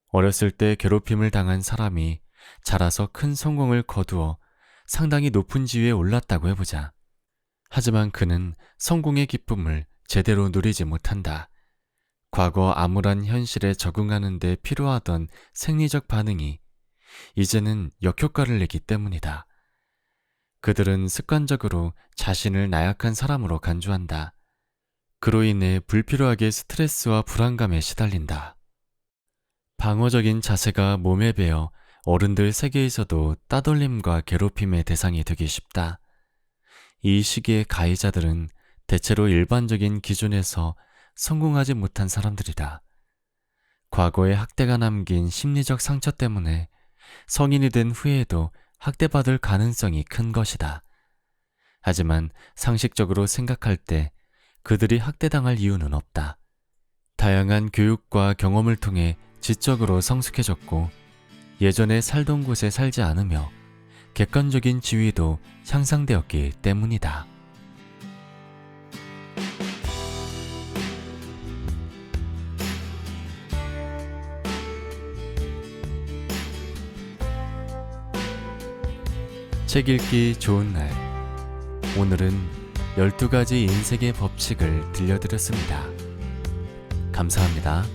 어렸을 때 괴롭힘을 당한 사람이 자라서 큰 성공을 거두어 상당히 높은 지위에 올랐다고 해보자. 하지만 그는 성공의 기쁨을 제대로 누리지 못한다. 과거 암울한 현실에 적응하는 데 필요하던 생리적 반응이 이제는 역효과를 내기 때문이다. 그들은 습관적으로 자신을 나약한 사람으로 간주한다. 그로 인해 불필요하게 스트레스와 불안감에 시달린다. 방어적인 자세가 몸에 배어 어른들 세계에서도 따돌림과 괴롭힘의 대상이 되기 쉽다. 이 시기의 가해자들은 대체로 일반적인 기준에서 성공하지 못한 사람들이다. 과거의 학대가 남긴 심리적 상처 때문에 성인이 된 후에도 학대받을 가능성이 큰 것이다. 하지만 상식적으로 생각할 때 그들이 학대당할 이유는 없다. 다양한 교육과 경험을 통해 지적으로 성숙해졌고 예전에 살던 곳에 살지 않으며 객관적인 지위도 향상되었기 때문이다. 책 읽기 좋은 날. 오늘은 12가지 인생의 법칙을 들려드렸습니다. 감사합니다.